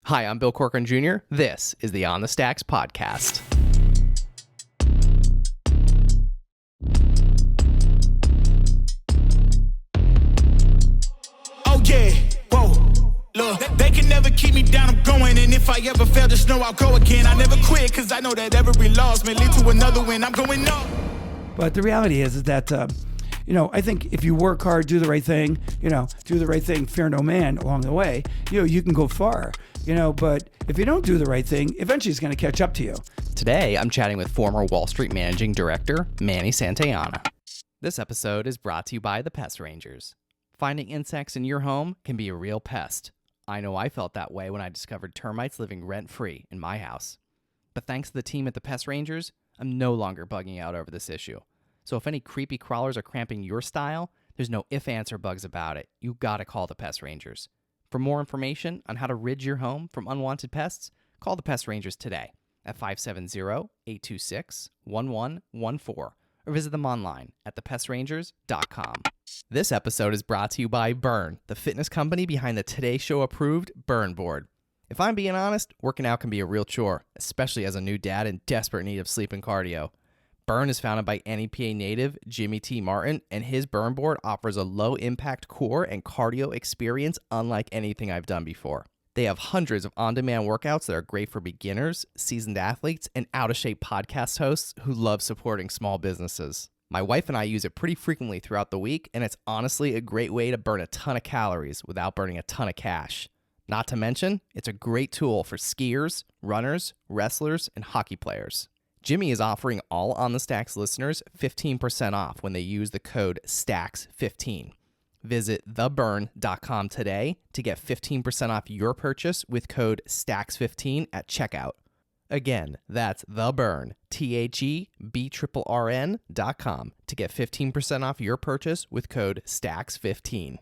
Hi, I'm Bill Corcoran Jr. This is the On the Stacks podcast. Oh yeah, whoa, look, they can never keep me down, I'm going, and if I ever fail, just know I'll go again. I never quit, cause I know that every loss may lead to another win. I'm going up. But the reality is that, I think if you work hard, do the right thing, fear no man along the way, you can go far, but if you don't do the right thing, eventually it's going to catch up to you. Today, I'm chatting with former Wall Street Managing Director, Manny Santayana. This episode is brought to you by the Pest Rangers. Finding insects in your home can be a real pest. I know I felt that way when I discovered termites living rent-free in my house. But thanks to the team at the Pest Rangers, I'm no longer bugging out over this issue. So if any creepy crawlers are cramping your style, there's no ifs, ands, or bugs about it. You gotta call the Pest Rangers. For more information on how to rid your home from unwanted pests, call the Pest Rangers today at 570-826-1114 or visit them online at thepestrangers.com. This episode is brought to you by Burn, the fitness company behind the Today Show approved Burn Board. If I'm being honest, working out can be a real chore, especially as a new dad in desperate need of sleep and cardio. Burn is founded by NEPA native Jimmy T. Martin, and his Burn Board offers a low-impact core and cardio experience unlike anything I've done before. They have hundreds of on-demand workouts that are great for beginners, seasoned athletes, and out-of-shape podcast hosts who love supporting small businesses. My wife and I use it pretty frequently throughout the week, and it's honestly a great way to burn a ton of calories without burning a ton of cash. Not to mention, it's a great tool for skiers, runners, wrestlers, and hockey players. Jimmy is offering all On the Stacks listeners 15% off when they use the code STACKS15. Visit theburn.com today to get 15% off your purchase with code STACKS15 at checkout. Again, that's theburn, THEBRRN.com to get 15% off your purchase with code STACKS15.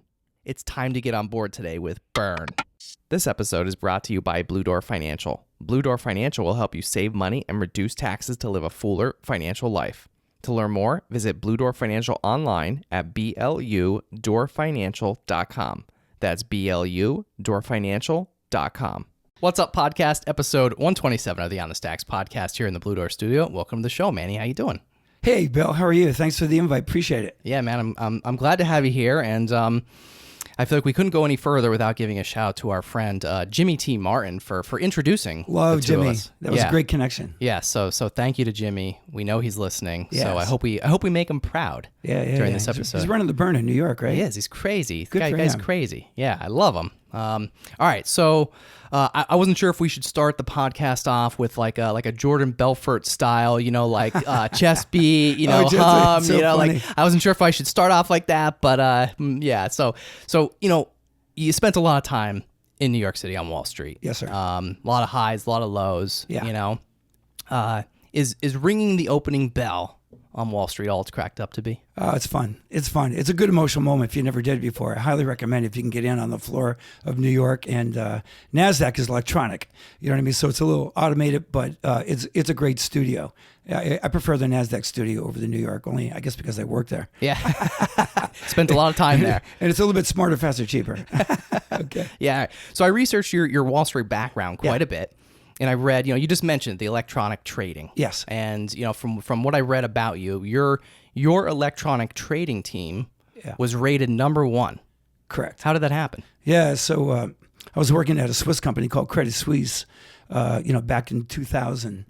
It's time to get on board today with Burn. This episode is brought to you by Blue Door Financial. Blue Door Financial will help you save money and reduce taxes to live a fuller financial life. To learn more, visit Blue Door Financial online at BLUdoorfinancial.com. That's BLUdoorfinancial.com. What's up, podcast? Episode 127 of the On the Stacks podcast here in the Blue Door studio. Welcome to the show, Manny. How you doing? Hey, Bill, how are you? Thanks for the invite. Appreciate it. Yeah, man, I'm glad to have you here, and I feel like we couldn't go any further without giving a shout out to our friend Jimmy T. Martin for introducing Love the two Jimmy. of us. That was a great connection. Yeah, so thank you to Jimmy. We know he's listening, Yes. so I hope we make him proud during this episode. He's running the Burn in New York, right? He is. He's crazy. Good for Guy's him. crazy. Yeah, I love him. All right, so I wasn't sure if we should start the podcast off with like a Jordan Belfort style, chest beat, hum, so funny. I wasn't sure if I should start off like that, but yeah. So you spent a lot of time in New York City on Wall Street. Yes, sir. A lot of highs, a lot of lows. Yeah. Is ringing the opening bell on Wall Street all it's cracked up to be? It's fun. It's fun. It's a good emotional moment if you never did it before. I highly recommend if you can get in on the floor of New York. And NASDAQ is electronic. You know what I mean? So it's a little automated, but it's a great studio. I prefer the NASDAQ studio over the New York, only I guess because I work there. Yeah. Spent a lot of time there. And it's a little bit smarter, faster, cheaper. Okay. Yeah. So I researched your Wall Street background quite a bit. And I read, you just mentioned the electronic trading. Yes. And, from what I read about you, your electronic trading team was rated number 1. Correct. How did that happen? Yeah. So I was working at a Swiss company called Credit Suisse, back in 2000.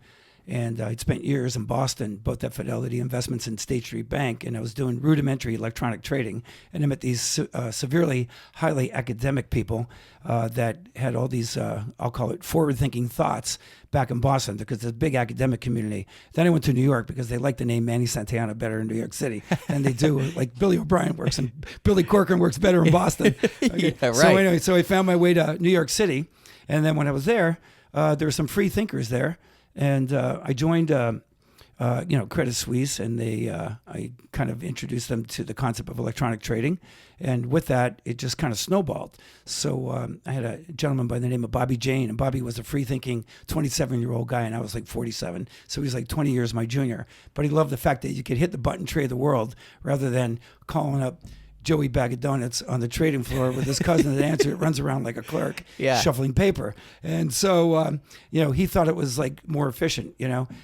And I'd spent years in Boston, both at Fidelity Investments and State Street Bank, and I was doing rudimentary electronic trading. And I met these severely, highly academic people that had all these, I'll call it forward-thinking thoughts back in Boston, because it's a big academic community. Then I went to New York because they like the name Manny Santayana better in New York City than they do. Like Billy O'Brien works and Billy Corcoran works better in Boston. Okay. Yeah, right. So anyway, I found my way to New York City, and then when I was there were some free thinkers there. And I joined, Credit Suisse, and I kind of introduced them to the concept of electronic trading. And with that, it just kind of snowballed. So I had a gentleman by the name of Bobby Jane, and Bobby was a free-thinking 27-year-old guy, and I was like 47. So he was like 20 years my junior. But he loved the fact that you could hit the button, trade the world, rather than calling up Joey Bag of Donuts on the trading floor with his cousin that answered. It runs around like a clerk, shuffling paper. And so, he thought it was like more efficient,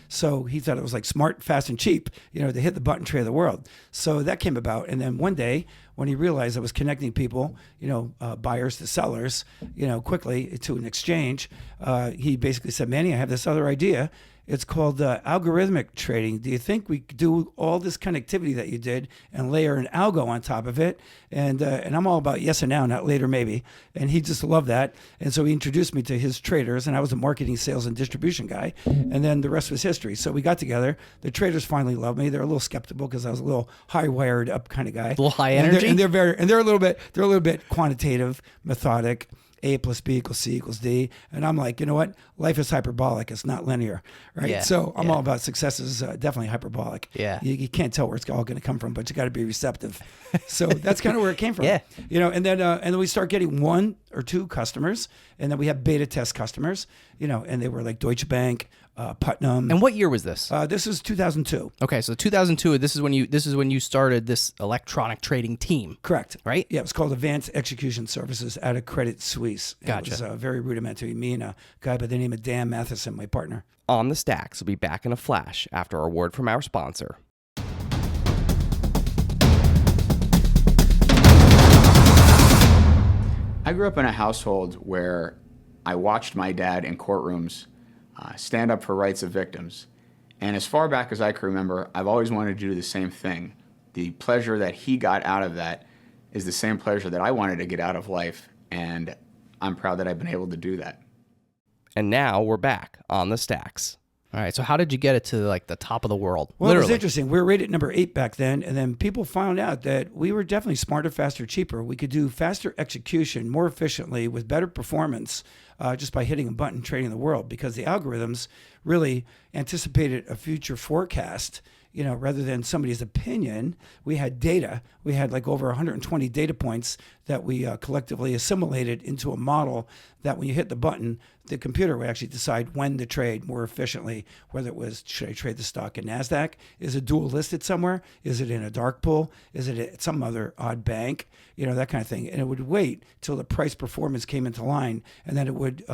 So he thought it was like smart, fast, and cheap, to hit the button trade the world. So that came about. And then one day when he realized I was connecting people, buyers to sellers, quickly to an exchange, he basically said, Manny, I have this other idea. It's called algorithmic trading. Do you think we could do all this connectivity that you did and layer an algo on top of it? And I'm all about yes and now, not later maybe. And he just loved that. And so he introduced me to his traders, and I was a marketing, sales, and distribution guy. And then the rest was history. So we got together. The traders finally loved me. They're a little skeptical because I was a little high-wired up kind of guy. A little high energy. And they're a little bit quantitative, methodic. A plus B equals C equals D. And I'm like, you know what? Life is hyperbolic. It's not linear, right? Yeah, so I'm all about success is definitely hyperbolic. Yeah. You can't tell where it's all going to come from, but you got to be receptive. So that's kind of where it came from. Yeah. And then we start getting 1 or 2 customers, and then we have beta test customers, and they were like Deutsche Bank, Putnam. And what year was this? This was 2002. Okay, so 2002. This is when you started this electronic trading team. Correct. Right? Yeah, it was called Advanced Execution Services out of Credit Suisse. Gotcha. It was very rudimentary. Me and a guy by the name of Dan Matheson, my partner. On the Stacks will be back in a flash after a word from our sponsor. I grew up in a household where I watched my dad in courtrooms stand up for rights of victims. And as far back as I can remember, I've always wanted to do the same thing. The pleasure that he got out of that is the same pleasure that I wanted to get out of life. And I'm proud that I've been able to do that. And now we're back on the Stacks. All right, so how did you get it to like the top of the world? Well, Literally. It was interesting. We were rated number 8 back then, and then people found out that we were definitely smarter, faster, cheaper. We could do faster execution more efficiently with better performance just by hitting a button trading the world, because the algorithms really anticipated a future forecast. Rather than somebody's opinion, we had data. We had like over 120 data points that we collectively assimilated into a model that when you hit the button, the computer would actually decide when to trade more efficiently, whether it was, should I trade the stock in NASDAQ? Is it dual listed somewhere? Is it in a dark pool? Is it at some other odd bank? That kind of thing. And it would wait till the price performance came into line, and then it would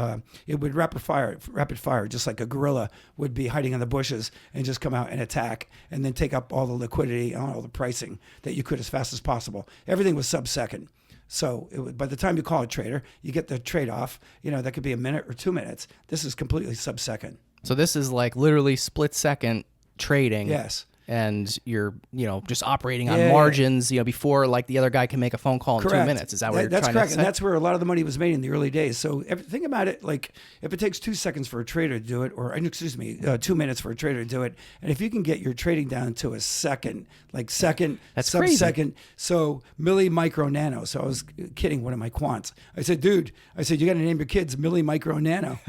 rapid fire, just like a gorilla would be hiding in the bushes and just come out and attack, and then take up all the liquidity and all the pricing that you could as fast as possible. Everything was sub-second. So by the time you call a trader, you get the trade off, that could be a minute or 2 minutes. This is completely sub-second. So this is like literally split second trading. Yes. And you're, just operating on margins, before like the other guy can make a phone call in Correct. 2 minutes. Is that what you're That's trying correct. to say? And that's where a lot of the money was made in the early days. So think about it, like if it takes 2 seconds for a trader to do it, or 2 minutes for a trader to do it, and if you can get your trading down to a second, like second, That's sub-second, so milli, micro, nano. So I was kidding one of my quants. I said, dude, you got to name your kids milli, micro, nano.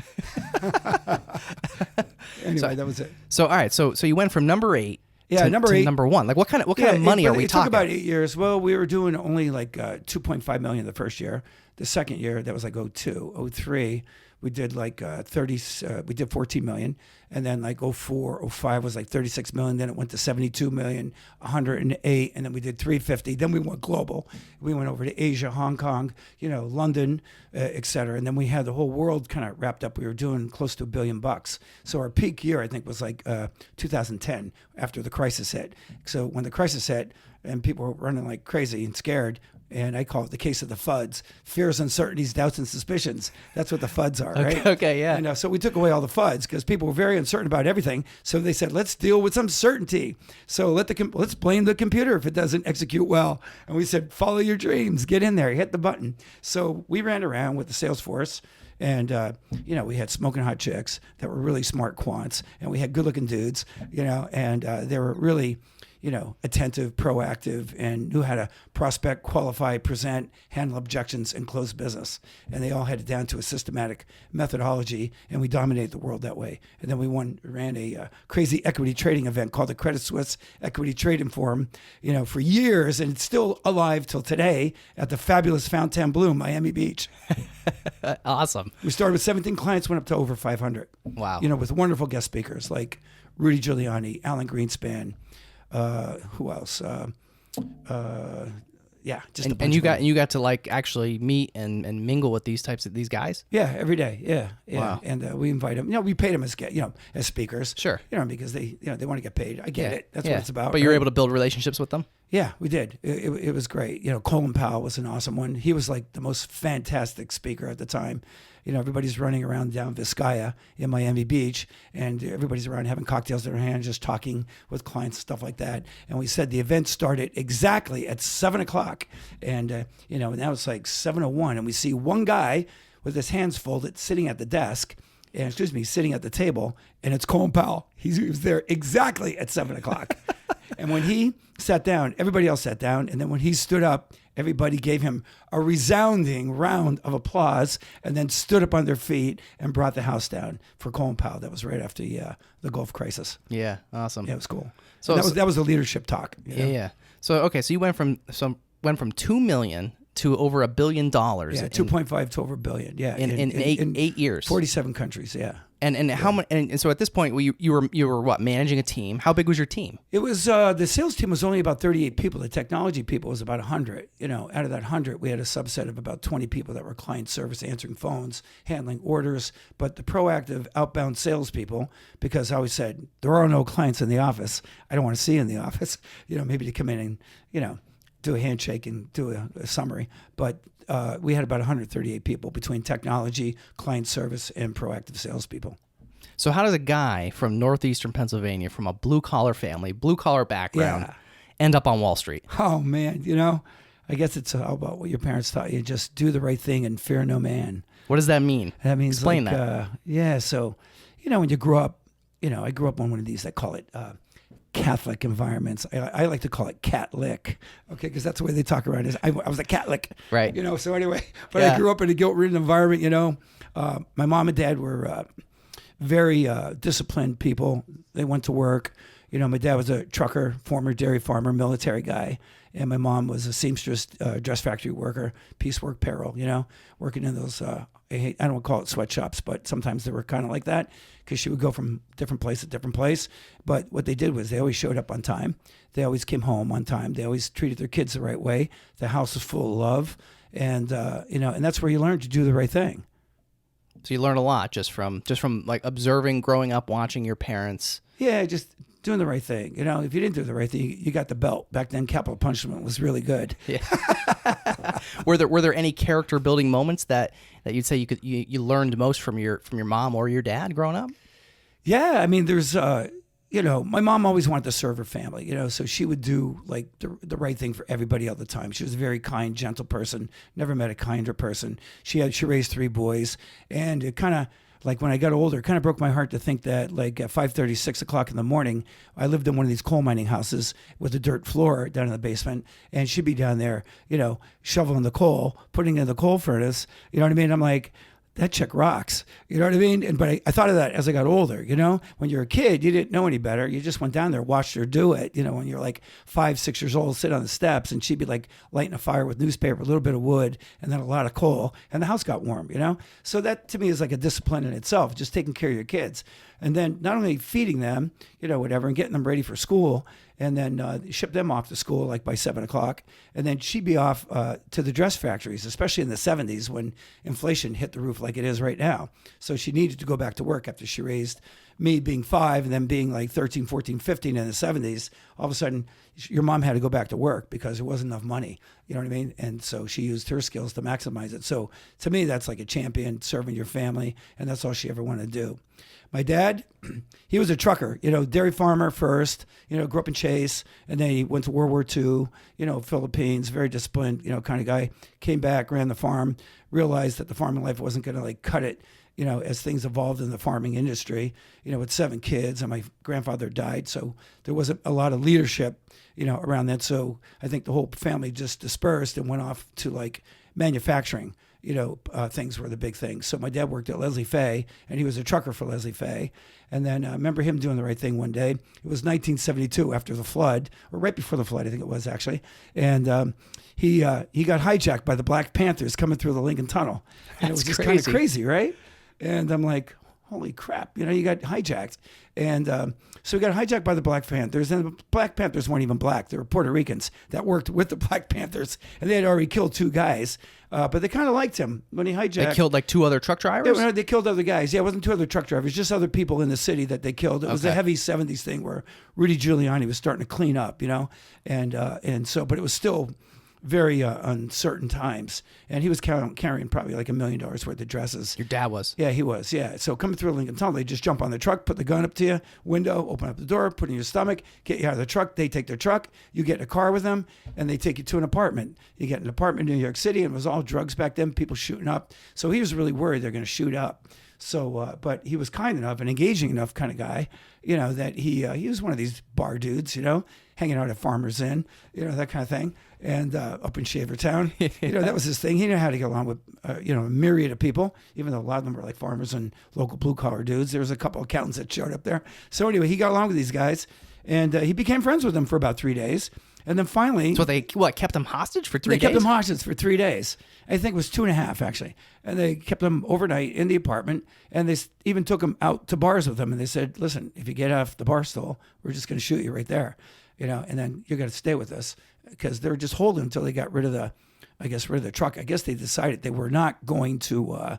Anyway, that was it. So all right, so you went from number 8. Yeah, number 8. Number 1. Like what kind of money are we talking? It took about 8 years. Well, we were doing only like 2.5 million the first year. The second year, that was like 02, 03. We did like we did 14 million. And then like 04, 05 was like 36 million. Then it went to 72 million, 108. And then we did 350. Then we went global. We went over to Asia, Hong Kong, London, et cetera. And then we had the whole world kind of wrapped up. We were doing close to $1 billion. So our peak year, I think, was like 2010 after the crisis hit. So when the crisis hit and people were running like crazy and scared, and I call it the case of the FUDs: fears, uncertainties, doubts, and suspicions. That's what the FUDs are, right? Okay, yeah. And so we took away all the FUDs because people were very uncertain about everything. So they said, let's deal with some certainty. So let's blame the computer if it doesn't execute well. And we said, follow your dreams, get in there, hit the button. So we ran around with the sales force. And, we had smoking hot chicks that were really smart quants, and we had good looking dudes, and they were really, attentive, proactive, and knew how to prospect, qualify, present, handle objections, and close business. And they all had it down to a systematic methodology, and we dominated the world that way. And then we ran a crazy equity trading event called the Credit Suisse Equity Trading Forum, for years, and it's still alive till today at the fabulous Fontainebleau, Miami Beach. Awesome. We started with 17 clients, went up to over 500. Wow. With wonderful guest speakers like Rudy Giuliani, Alan Greenspan, who else? Yeah, just And you got to like actually meet and mingle with these guys. Yeah, every day. Yeah. Wow. And we invite them. We paid them as speakers. Sure. Because they want to get paid. I get it. That's what it's about. But you were able to build relationships with them. Yeah, we did. It was great. Colin Powell was an awesome one. He was like the most fantastic speaker at the time. Everybody's running around down Vizcaya in Miami Beach, and everybody's around having cocktails in their hand, just talking with clients, stuff like that. And we said the event started exactly at 7:00, and now it's like 7:01, and we see one guy with his hands folded sitting at the desk. Sitting at the table, and it's Colin Powell. He was there exactly at 7:00. And when he sat down, everybody else sat down. And then when he stood up, everybody gave him a resounding round of applause, and then stood up on their feet and brought the house down for Colin Powell. That was right after the Gulf crisis. Yeah, awesome. Yeah, it was cool. So that was a leadership talk. Yeah. So you went from $2 million to over $1 billion. Yeah, 2.5 to over $1 billion. Yeah, in 8 years. 47 countries. Yeah. And how much? And so at this point, you were what, managing a team? How big was your team? It was the sales team was only about 38 people. The technology people was about 100. Out of that 100, we had a subset of about 20 people that were client service, answering phones, handling orders. But the proactive outbound salespeople, because I always said there are no clients in the office. I don't want to see you in the office. Maybe to come in and do a handshake and do a summary. But we had about 138 people between technology, client service, and proactive salespeople. So how does a guy from northeastern Pennsylvania, from a blue-collar family, blue-collar background, end up on Wall Street? Oh, man, I guess it's all about what your parents taught you. Just do the right thing and fear no man. What does that mean? That means explain that. Yeah, so, when you grow up, I grew up on one of these, they call it Catholic environments. I like to call it Catholic, okay, because that's the way they talk around it. I was a Catholic, right? So anyway, but I grew up in a guilt-ridden environment. My mom and dad were very disciplined people. They went to work. My dad was a trucker, former dairy farmer, military guy, and my mom was a seamstress, dress factory worker, piecework apparel. Working in those. I don't want to call it sweatshops, but sometimes they were kind of like that, because she would go from different place to different place. But what they did was they always showed up on time. They always came home on time. They always treated their kids the right way. The house was full of love, and and that's where you learn to do the right thing. So you learn a lot just from like observing, growing up, watching your parents. Yeah, just doing the right thing. If you didn't do the right thing, you got the belt. Back then, capital punishment was really good. Yeah. Were there any character building moments that you'd say you learned most from your mom or your dad growing up? Yeah, I mean, there's my mom always wanted to serve her family, so she would do like the right thing for everybody all the time. She was a very kind, gentle person. Never met a kinder person. She raised 3 boys, and it kind of, like, when I got older, it kind of broke my heart to think that, like, at 5:30, 6 o'clock in the morning, I lived in one of these coal mining houses with a dirt floor down in the basement, and she'd be down there, shoveling the coal, putting it in the coal furnace. You know what I mean? I'm like, that chick rocks. You know what I mean? But I thought of that as I got older. When you're a kid, you didn't know any better. You just went down there, watched her do it. When you're like 5, 6 years old, sit on the steps, and she'd be like lighting a fire with newspaper, a little bit of wood, and then a lot of coal, and the house got warm. So that to me is like a discipline in itself, just taking care of your kids, and then not only feeding them, whatever, and getting them ready for school, and then ship them off to school like by 7 o'clock. And then she'd be off to the dress factories, especially in the 70s when inflation hit the roof like it is right now. So she needed to go back to work after she raised me being 5 and then being like 13, 14, 15 in the 70s. All of a sudden, your mom had to go back to work because there wasn't enough money. You know what I mean? And so she used her skills to maximize it. So to me, that's like a champion, serving your family, and that's all she ever wanted to do. My dad, he was a trucker, dairy farmer first, grew up in Chase, and then he went to World War II, Philippines, very disciplined, kind of guy. Came back, ran the farm, realized that the farming life wasn't going to like cut it, as things evolved in the farming industry, with 7 kids, and my grandfather died. So there wasn't a lot of leadership, around that. So I think the whole family just dispersed and went off to like manufacturing. Things were the big things. So my dad worked at Leslie Fay, and he was a trucker for Leslie Fay. And then I remember him doing the right thing one day. It was 1972 after the flood, or right before the flood, I think it was actually. And he got hijacked by the Black Panthers coming through the Lincoln Tunnel. And it was just kind of crazy, right? And I'm like, holy crap, you got hijacked. And so we got hijacked by the Black Panthers. And the Black Panthers weren't even black. They were Puerto Ricans that worked with the Black Panthers. And they had already killed 2 guys. But they kind of liked him when he hijacked. They killed like 2 other truck drivers? Yeah, they killed other guys. Yeah, it wasn't 2 other truck drivers, just other people in the city that they killed. It was a heavy 70s thing where Rudy Giuliani was starting to clean up, And so, but it was still very uncertain times. And he was carrying probably like $1 million worth of dresses. Your dad was? Yeah, he was. Yeah. So coming through Lincoln Tunnel, they just jump on the truck, put the gun up to you, window, open up the door, put it in your stomach, get you out of the truck. They take their truck. You get in a car with them, and they take you to an apartment. You get an apartment in New York City, and it was all drugs back then, people shooting up. So he was really worried they're going to shoot up. So, but he was kind enough and engaging enough kind of guy, that he was one of these bar dudes, hanging out at Farmers Inn, that kind of thing. And up in Shavertown, that was his thing. He knew how to get along with, a myriad of people, even though a lot of them were like farmers and local blue collar dudes. There was a couple of accountants that showed up there. So anyway, he got along with these guys, and he became friends with them for about 3 days. And then finally... So they kept him hostage for 3 days? They kept him hostage for 3 days. I think it was 2.5, actually. And they kept him overnight in the apartment, and they even took him out to bars with them. And they said, listen, if you get off the bar stool, we're just going to shoot you right there. And then you're going to stay with us. Because they were just holding him until they got rid of the truck. I guess they decided they were not going to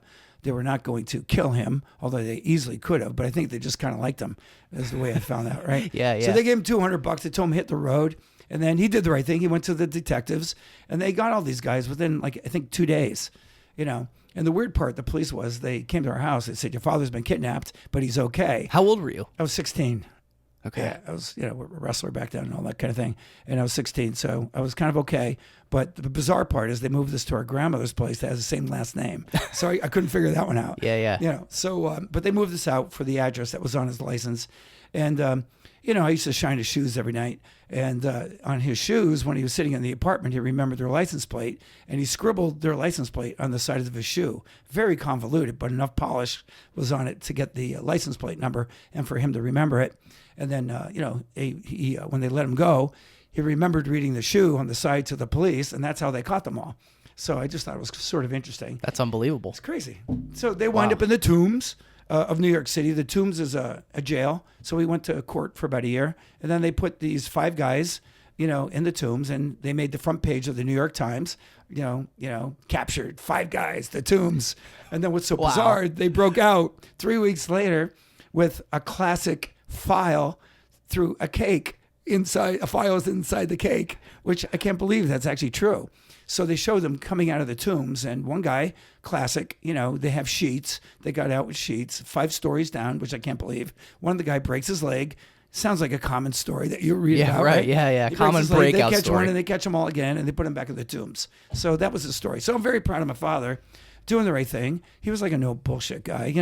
kill him, although they easily could have. But I think they just kind of liked him. That's the way I found out, right? Yeah. So they gave him $200. They told him hit the road. And then he did the right thing. He went to the detectives, and they got all these guys within, I think 2 days, And the weird part, the police was, they came to our house. They said, your father's been kidnapped, but he's okay. How old were you? I was 16. Okay. Yeah, I was, a wrestler back then and all that kind of thing. And I was 16, so I was kind of okay. But the bizarre part is they moved us to our grandmother's place that has the same last name. So I couldn't figure that one out. Yeah. So, but they moved us out for the address that was on his license. And, I used to shine his shoes every night. And on his shoes, when he was sitting in the apartment, he remembered their license plate. And he scribbled their license plate on the side of his shoe. Very convoluted, but enough polish was on it to get the license plate number and for him to remember it. And then, he when they let him go, he remembered reading the shoe on the side to the police, and that's how they caught them all. So I just thought it was sort of interesting. That's unbelievable. It's crazy. So they wind up in the Tombs of New York City. The Tombs is a jail. So we went to court for about a year, and then they put these 5 guys, in the Tombs, and they made the front page of the New York Times. Captured 5 guys, the Tombs. And then what's so bizarre? They broke out 3 weeks later with a classic file through a cake inside. A file is inside the cake, which I can't believe that's actually true. So they showed them coming out of the Tombs, and one guy, classic, they have sheets. They got out with sheets, 5 stories down, which I can't believe. One of the guy breaks his leg. Sounds like a common story that you read about, right? Yeah. He Common breaks his leg, breakout They catch story. one, and they catch them all again, and they put him back in the Tombs. So that was the story. So I'm very proud of my father doing the right thing. He was like a no bullshit guy,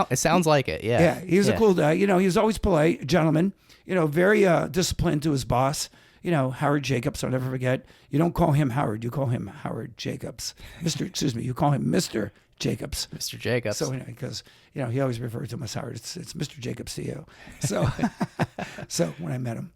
It sounds like it, yeah. Yeah, he was a cool guy. He was always polite, a gentleman, very disciplined to his boss. Howard Jacobs, I'll never forget. You don't call him Howard, you call him Howard Jacobs. You call him Mr. Jacobs. Mr. Jacobs. So, because, he always referred to him as Howard. It's Mr. Jacobs to you. So, so when I met him.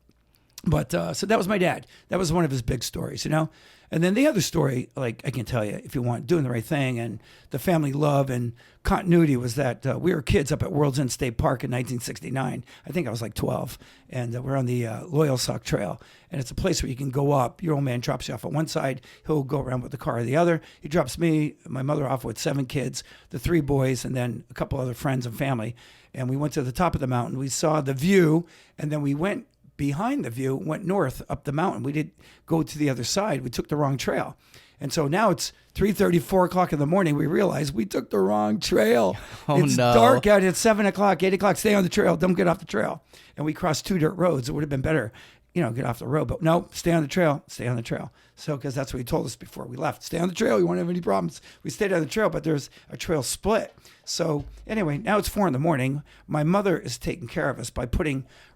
But, so that was my dad. That was one of his big stories, And then the other story, I can tell you, if you want, doing the right thing and the family love and continuity was that we were kids up at World's End State Park in 1969. I think I was like 12. And we're on the Loyalsock Trail. And it's a place where you can go up. Your old man drops you off on one side. He'll go around with the car on the other. He drops me, my mother off with 7 kids, the 3 boys, and then a couple other friends and family. And we went to the top of the mountain. We saw the view, and then we went behind the view, went north up the mountain. We didn't go to the other side. We took the wrong trail. And so now it's 3:30, 4 o'clock in the morning. We realize we took the wrong trail. It's dark out. It's 7 o'clock, 8 o'clock. Stay on the trail. Don't get off the trail. And we crossed 2 dirt roads. It would have been better, get off the road. But no, stay on the trail. Stay on the trail. So, because that's what he told us before we left. Stay on the trail. You won't have any problems. We stayed on the trail, but there's a trail split. So anyway, now it's 4 a.m. My mother is taking care of us by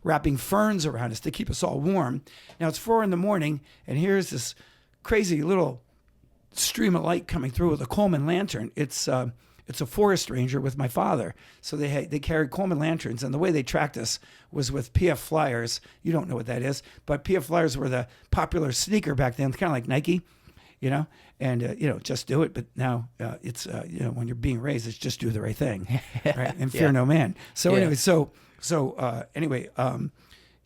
wrapping ferns around us to keep us all warm. Now it's 4 a.m. and here's this crazy little stream of light coming through with a Coleman lantern. It's a forest ranger with my father. So they carried Coleman lanterns, and the way they tracked us was with PF Flyers. You don't know what that is, but PF Flyers were the popular sneaker back then, kind of like Nike. and just do it. But now it's when you're being raised, it's just do the right thing, right, and fear no man. So anyway,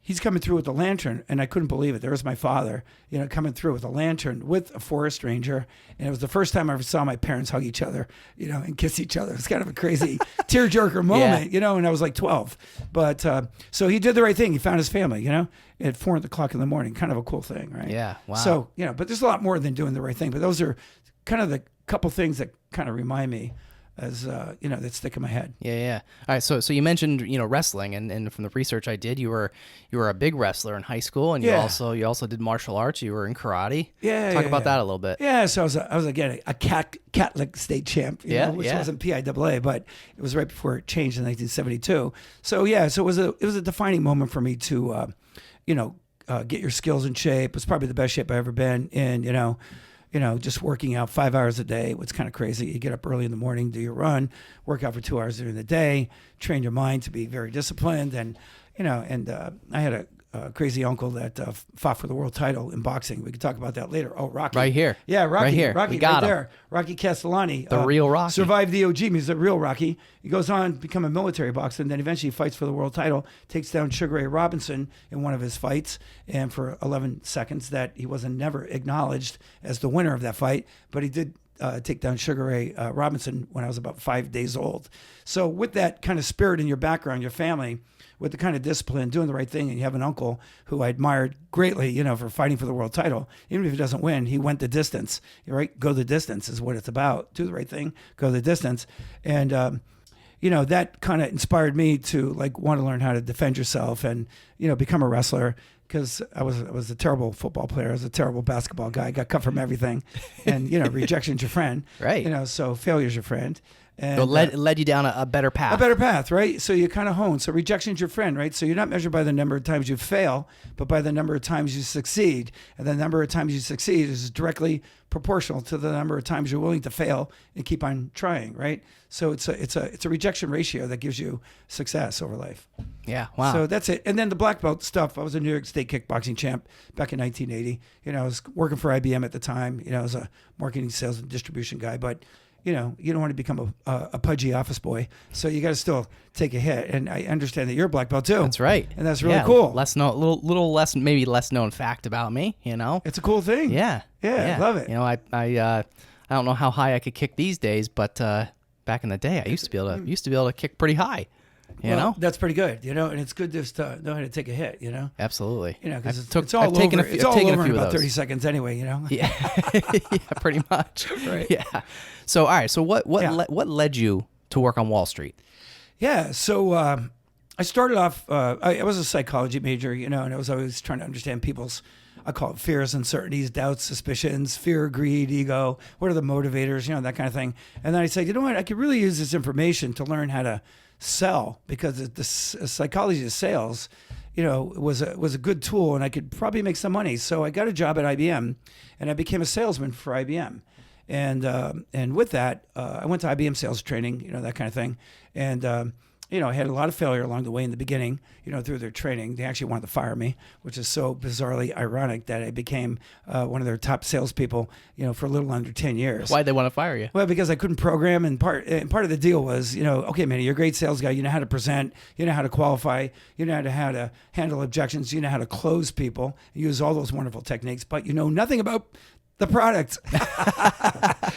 he's coming through with the lantern, and I couldn't believe it. There was my father, coming through with a lantern with a forest ranger, and it was the first time I ever saw my parents hug each other, and kiss each other. It was kind of a crazy tearjerker moment, and I was like 12. But so he did the right thing. He found his family, at 4 o'clock in the morning. Kind of a cool thing, right? Yeah, wow. So, but there's a lot more than doing the right thing. But those are kind of the couple things that kind of remind me as that stick in my head. Yeah. All right. So you mentioned wrestling, and from the research I did, you were a big wrestler in high school, and you also did martial arts. You were in karate. Talk about that a little bit. Yeah. So I was again a Catholic state champ. Which wasn't PIAA, but it was right before it changed in 1972. So it was a defining moment for me to get your skills in shape. It was probably the best shape I've ever been in. Just working out 5 hours a day. What's kind of crazy. You get up early in the morning, do your run, work out for 2 hours during the day, train your mind to be very disciplined. And, I had a crazy uncle that fought for the world title in boxing. We could talk about that later. Oh, Rocky. Right here. Yeah, Rocky. Right here. Rocky, we got right him. there. Rocky Castellani. The real Rocky. Survived the OG. He's the real Rocky. He goes on to become a military boxer, and then eventually fights for the world title, takes down Sugar Ray Robinson in one of his fights, and for 11 seconds that he wasn't never acknowledged as the winner of that fight, but he did take down Sugar Ray Robinson when I was about 5 days old. So with that kind of spirit in your background, your family, with the kind of discipline, doing the right thing, and you have an uncle who I admired greatly, for fighting for the world title. Even if he doesn't win, he went the distance, right? Go the distance is what it's about. Do the right thing, go the distance. And, that kind of inspired me to want to learn how to defend yourself and, become a wrestler. Because I was a terrible football player. I was a terrible basketball guy. I got cut from everything. And, rejection's your friend. Right. So failure's your friend. And, so it led you down a better path. A better path, right? So you kind of hone. So rejection's your friend, right? So you're not measured by the number of times you fail, but by the number of times you succeed. And the number of times you succeed is directly proportional to the number of times you're willing to fail and keep on trying, right? So it's a rejection ratio that gives you success over life. Yeah, wow. So that's it. And then the black belt stuff, I was a New York State kickboxing champ back in 1980. I was working for IBM at the time. I was a marketing, sales, and distribution guy, but you don't want to become a pudgy office boy, so you got to still take a hit. And I understand that you're a black belt too. That's right, and that's really cool. Little less, maybe less known fact about me. It's a cool thing. Yeah, I love it. I don't know how high I could kick these days, but back in the day, I used to be able to kick pretty high. You know, that's pretty good. And it's good just to know how to take a hit. Absolutely. Because it's all over. It's all over in about 30 seconds anyway. Yeah, yeah, pretty much. Right. Yeah. So all right. So what led you to work on Wall Street? Yeah. So I started off. I was a psychology major. And I was always trying to understand people's, I call it fears, uncertainties, doubts, suspicions, fear, greed, ego. What are the motivators? That kind of thing. And then I said, what? I could really use this information to learn how to sell, because the psychology of sales, was a good tool, and I could probably make some money. So I got a job at IBM, and I became a salesman for IBM. And with that, I went to IBM sales training, that kind of thing. And I had a lot of failure along the way in the beginning, through their training. They actually wanted to fire me, which is so bizarrely ironic that I became one of their top salespeople, for a little under 10 years. Why'd they want to fire you? Well, because I couldn't program, and part of the deal was, okay, Manny, you're a great sales guy. You know how to present, you know how to qualify, you know how to handle objections, you know how to close people, use all those wonderful techniques, but you know nothing about the product.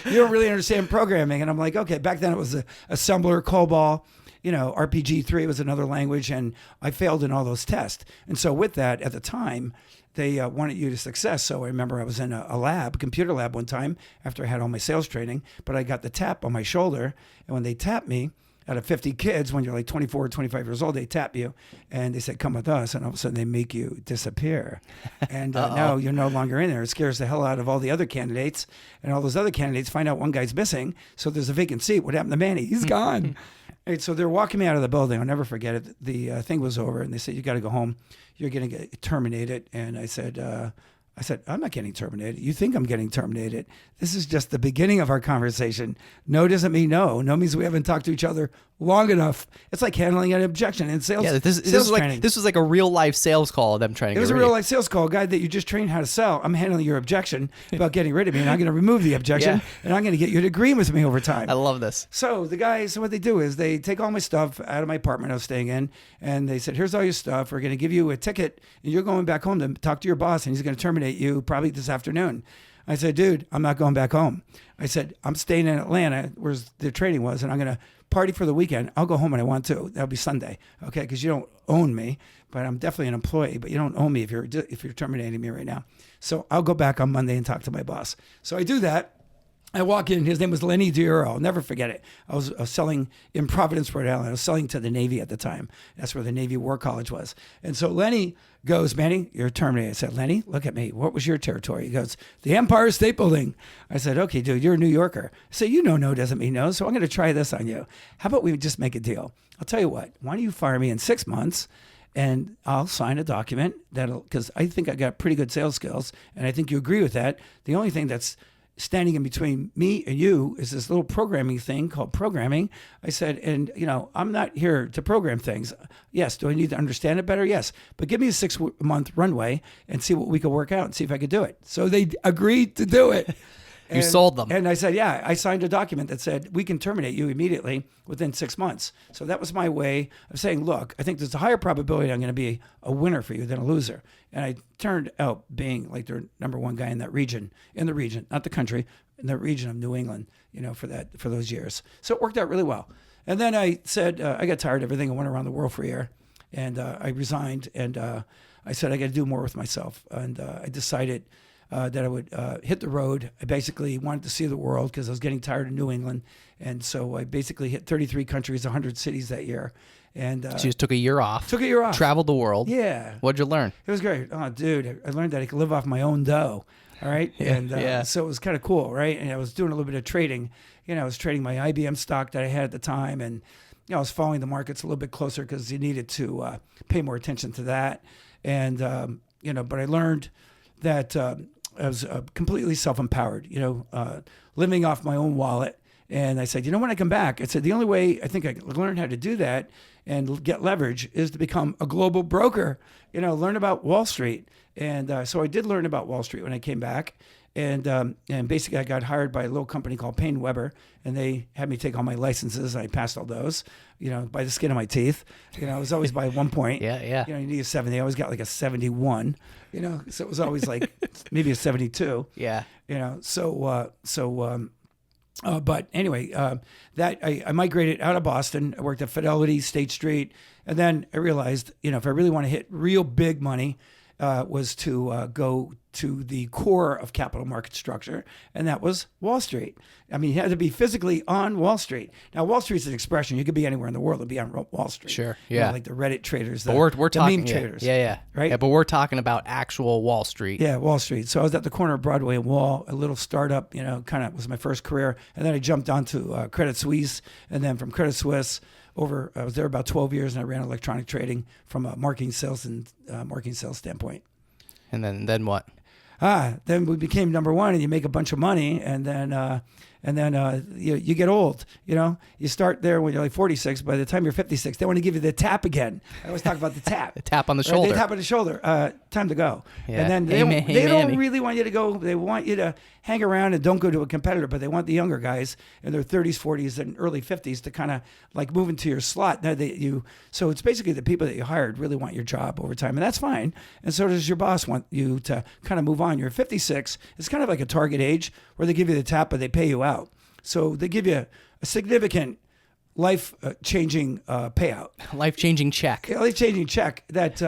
You don't really understand programming. And I'm like, okay, back then it was assembler, COBOL, RPG3 was another language, and I failed in all those tests. And so with that, at the time, they wanted you to success. So I remember I was in a computer lab one time after I had all my sales training, but I got the tap on my shoulder. And when they tapped me, out of 50 kids, when you're like 24 or 25 years old, they tap you and they say, come with us. And all of a sudden they make you disappear. And now you're no longer in there. It scares the hell out of all the other candidates. And all those other candidates find out one guy's missing. So there's a vacant seat. What happened to Manny? He's gone. And so they're walking me out of the building. I'll never forget it. The thing was over, and they said, you got to go home. You're going to get terminated. And I said, I said, I'm not getting terminated. You think I'm getting terminated. This is just the beginning of our conversation. No doesn't mean no. No means we haven't talked to each other long enough. It's like handling an objection in sales. Yeah, this was like a real life sales call. Them trying to. It was a real life sales call, guy that you just trained how to sell. I'm handling your objection about getting rid of me, and I'm going to remove the objection, and I'm going to get you to agree with me over time. I love this. So the guys, what they do is they take all my stuff out of my apartment I was staying in, and they said, here's all your stuff. We're going to give you a ticket, and you're going back home to talk to your boss, and he's going to terminate you probably this afternoon. I said, dude, I'm not going back home. I said, I'm staying in Atlanta, where the training was, and I'm going to party for the weekend. I'll go home when I want to. That'll be Sunday, okay? Because you don't own me, but I'm definitely an employee. But you don't own me if you're terminating me right now. So I'll go back on Monday and talk to my boss. So I do that. I walk in. His name was Lenny Diuro. I'll never forget it. I was selling in Providence, Rhode Island. I was selling to the Navy at the time. That's where the Navy War College was. And so Lenny goes, Manny, you're terminated. I said, Lenny, look at me. What was your territory? He goes, the Empire State Building. I said, okay, dude, you're a New Yorker. So you know no doesn't mean no. So I'm going to try this on you. How about we just make a deal? I'll tell you what. Why don't you fire me in 6 months? And I'll sign a document because I think I got pretty good sales skills. And I think you agree with that. The only thing that's standing in between me and you is this little programming thing called programming. I said, and I'm not here to program things. Yes. Do I need to understand it better? Yes. But give me a 6-month runway and see what we could work out and see if I could do it. So they agreed to do it. You sold them. And I said, yeah, I signed a document that said we can terminate you immediately within 6 months. So that was my way of saying, look, I think there's a higher probability I'm going to be a winner for you than a loser. And I turned out being like their number one guy in the region, not the country, in the region of New England, for those years. So it worked out really well. And then I said, I got tired of everything. I went around the world for a year, and I resigned. And I said, I got to do more with myself. And I decided that I would hit the road. I basically wanted to see the world because I was getting tired of New England. And so I basically hit 33 countries, 100 cities that year. And so you just took a year off. Traveled the world. Yeah. What'd you learn? It was great. Oh, dude, I learned that I could live off my own dough. All right. And so it was kind of cool. Right. And I was doing a little bit of trading. I was trading my IBM stock that I had at the time. And, I was following the markets a little bit closer because you needed to pay more attention to that. And, but I learned that I was completely self-empowered, living off my own wallet. And I said, when I come back, I said, the only way I think I can learn how to do that and get leverage is to become a global broker, learn about Wall Street. And so I did learn about Wall Street when I came back. And basically I got hired by a little company called Payne Weber, and they had me take all my licenses. And I passed all those, by the skin of my teeth. I was always by 1 point. Yeah. You need a 70. I always got like a 71, so it was always like maybe a 72. Yeah. But anyway, that I migrated out of Boston. I worked at Fidelity, State Street. And then I realized, if I really want to hit real big money, was to go to the core of capital market structure, and that was Wall Street. I mean, you had to be physically on Wall Street. Now, Wall Street is an expression. You could be anywhere in the world and be on Wall Street. Sure, yeah. Like the Reddit traders, but we're talking meme traders. Yeah. Right? Yeah, but we're talking about actual Wall Street. Yeah, Wall Street. So I was at the corner of Broadway and Wall, a little startup, kind of was my first career. And then I jumped onto Credit Suisse, and then from Credit Suisse, I was there about 12 years, and I ran electronic trading from a marketing sales standpoint. And then what? Then we became number one, and you make a bunch of money, and then you get old. You start there when you're like 46. By the time you're 56, they want to give you the tap again. I always talk about the tap. The tap on the shoulder. They tap on the shoulder. Time to go. Yeah. And then they don't really want you to go. They want you to hang around and don't go to a competitor, but they want the younger guys in their 30s, 40s, and early 50s to kind of like move into your slot. So it's basically the people that you hired really want your job over time, and that's fine. And so does your boss want you to kind of move on. You're 56. It's kind of like a target age where they give you the tap, but they pay you out. So they give you a significant life-changing payout. Life-changing check. Life-changing check that,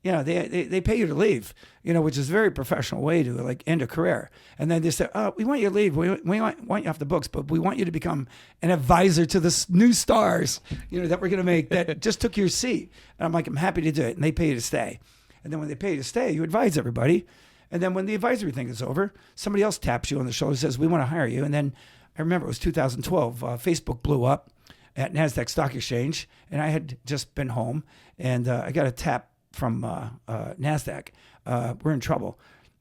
they pay you to leave, which is a very professional way to like end a career. And then they say, oh, we want you to leave. We want you off the books, but we want you to become an advisor to the new stars, that we're going to make that just took your seat. And I'm like, I'm happy to do it. And they pay you to stay. And then when they pay you to stay, you advise everybody. And then when the advisory thing is over, somebody else taps you on the shoulder and says, we want to hire you. And then I remember it was 2012. Facebook blew up at NASDAQ Stock Exchange, and I had just been home, and I got a tap from NASDAQ. We're in trouble.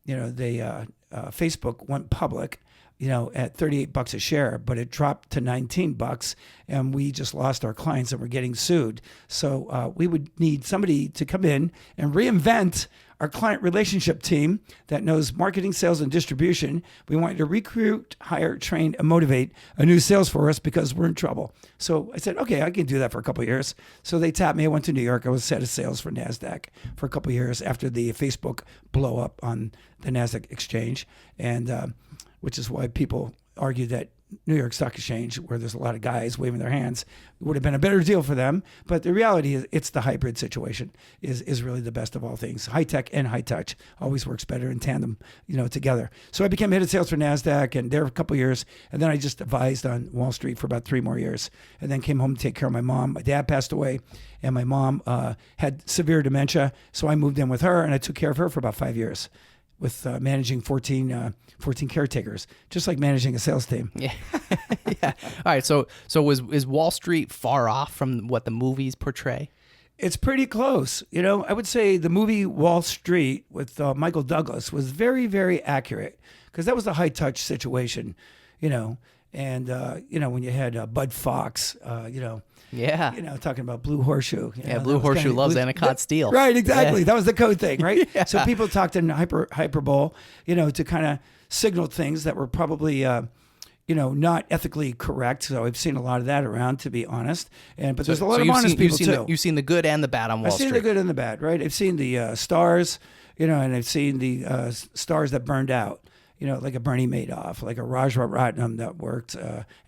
Facebook went public, at $38 a share, but it dropped to $19, and we just lost our clients and we're getting sued. So we would need somebody to come in and reinvent our client relationship team that knows marketing, sales, and distribution. We want you to recruit, hire, train, and motivate a new sales force because we're in trouble. So I said, okay, I can do that for a couple of years. So they tapped me. I went to New York. I was head of sales for NASDAQ for a couple of years after the Facebook blow up on the NASDAQ exchange. And which is why people argue that New York Stock Exchange, where there's a lot of guys waving their hands, would have been a better deal for them. But the reality is it's the hybrid situation is really the best of all things. High tech and high touch always works better in tandem, together. So I became head of sales for NASDAQ and there for a couple of years. And then I just advised on Wall Street for about 3 more years. And then came home to take care of my mom. My dad passed away and my mom had severe dementia. So I moved in with her and I took care of her for about 5 years, with managing 14 caretakers, just like managing a sales team. Yeah. Yeah. All right. So is Wall Street far off from what the movies portray? It's pretty close. I would say the movie Wall Street with Michael Douglas was very, very accurate because that was a high touch situation, and, when you had Bud Fox, Yeah. Talking about Blue Horseshoe. Blue Horseshoe loves Anacott steel. Right, exactly. Yeah. That was the code thing, right? Yeah. So people talked in hyperbole, to kind of signal things that were probably, not ethically correct. So I've seen a lot of that around, to be honest. But there's a lot of honest people too. You've seen the good and the bad on Wall Street. I've seen the good and the bad, right? I've seen the stars, and I've seen the stars that burned out, like a Bernie Madoff, like a Rajaratnam that worked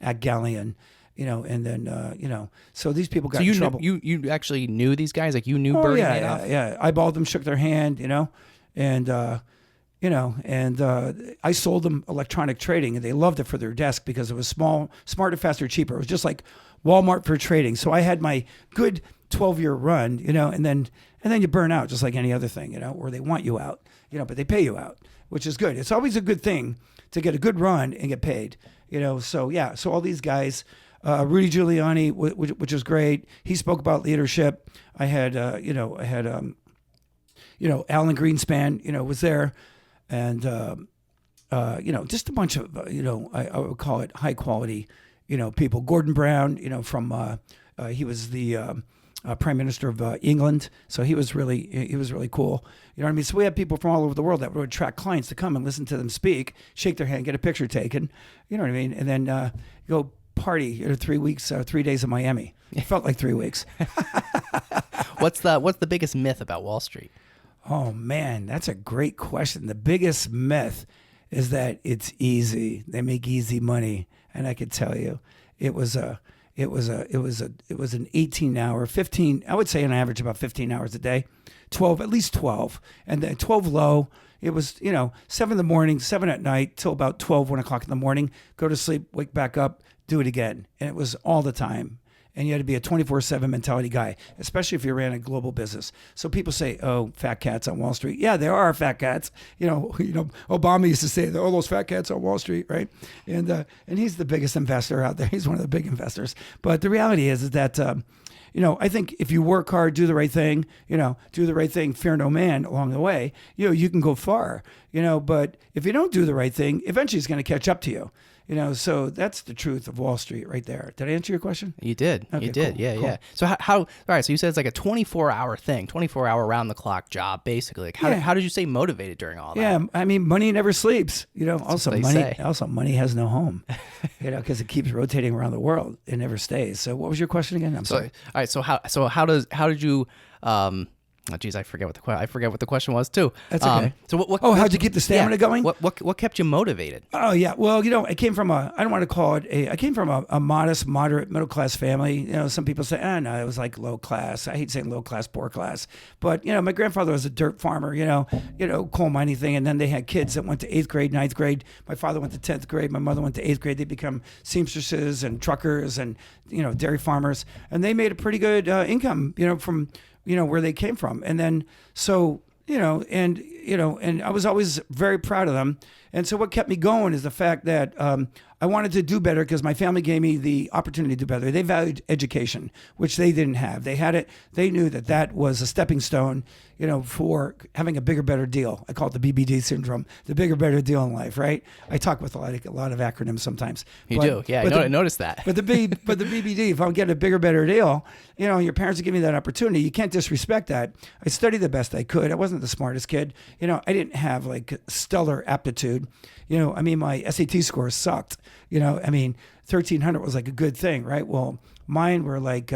at Galleon. And then, so these people got in trouble. You actually knew these guys? Like you knew Bernie Madoff? Yeah. I balled them, shook their hand, and I sold them electronic trading and they loved it for their desk because it was small, smarter, faster, cheaper. It was just like Walmart for trading. So I had my good 12-year run, and then you burn out just like any other thing, or they want you out, but they pay you out, which is good. It's always a good thing to get a good run and get paid, So yeah, so all these guys, Rudy Giuliani, which is great. He spoke about leadership. I had Alan Greenspan, was there, and just a bunch of I would call it high quality, people. Gordon Brown, from he was the Prime Minister of England, so he was really cool. You know what I mean? So we had people from all over the world that would attract clients to come and listen to them speak, shake their hand, get a picture taken. You know what I mean? And then go party 3 weeks, 3 days in Miami. It felt like 3 weeks. What's the biggest myth about Wall Street? Oh man, that's a great question. The biggest myth is that it's easy. They make easy money, and I could tell you, it was an 18-hour, 15. I would say on average about 15 hours a day, 12, at least 12, and then 12 low. It was 7 in the morning, 7 at night till about 12, 1 o'clock in the morning. Go to sleep, wake back up, do it again, and it was all the time. And you had to be a 24/7 mentality guy, especially if you ran a global business. So people say, "Oh, fat cats on Wall Street." Yeah, there are fat cats. Obama used to say, "All those fat cats on Wall Street," right? And he's the biggest investor out there. He's one of the big investors. But the reality is that I think if you work hard, do the right thing, fear no man along the way, you can go far. But if you don't do the right thing, eventually it's going to catch up to you. So that's the truth of Wall Street right there. Did I answer your question? You did. Okay, You did. cool, Yeah, cool. yeah. So all right, so you said it's like a 24-hour thing, 24-hour round-the-clock job, basically. Like how did you stay motivated during all that? Yeah, I mean, money never sleeps. Also what they say. money has no home. Because it keeps rotating around the world. It never stays. So what was your question again? I'm sorry. All right. So how did you? Oh, geez, I forget what the question was too. That's okay. So what? How'd you keep the stamina going? What kept you motivated? Oh yeah. Well, I came from I don't want to call it I came from a modest, moderate, middle class family. Some people say, no, it was like low class. I hate saying low class, poor class. But my grandfather was a dirt farmer. Coal mining thing, and then they had kids that went to 8th grade, 9th grade. My father went to 10th grade. My mother went to 8th grade. They become seamstresses and truckers and dairy farmers, and they made a pretty good income. From where they came from. And then, and I was always very proud of them. And so what kept me going is the fact that I wanted to do better because my family gave me the opportunity to do better. They valued education, which they didn't have. They had it. They knew that that was a stepping stone, for having a bigger, better deal. I call it the BBD syndrome, the bigger, better deal in life, right? I talk with a lot of acronyms sometimes. You do, yeah. I noticed that. But the BBD, if I'm getting a bigger, better deal, your parents are giving me that opportunity. You can't disrespect that. I studied the best I could. I wasn't the smartest kid. I didn't have like stellar aptitude. My SAT scores sucked. 1,300 was like a good thing, right? Well, mine were like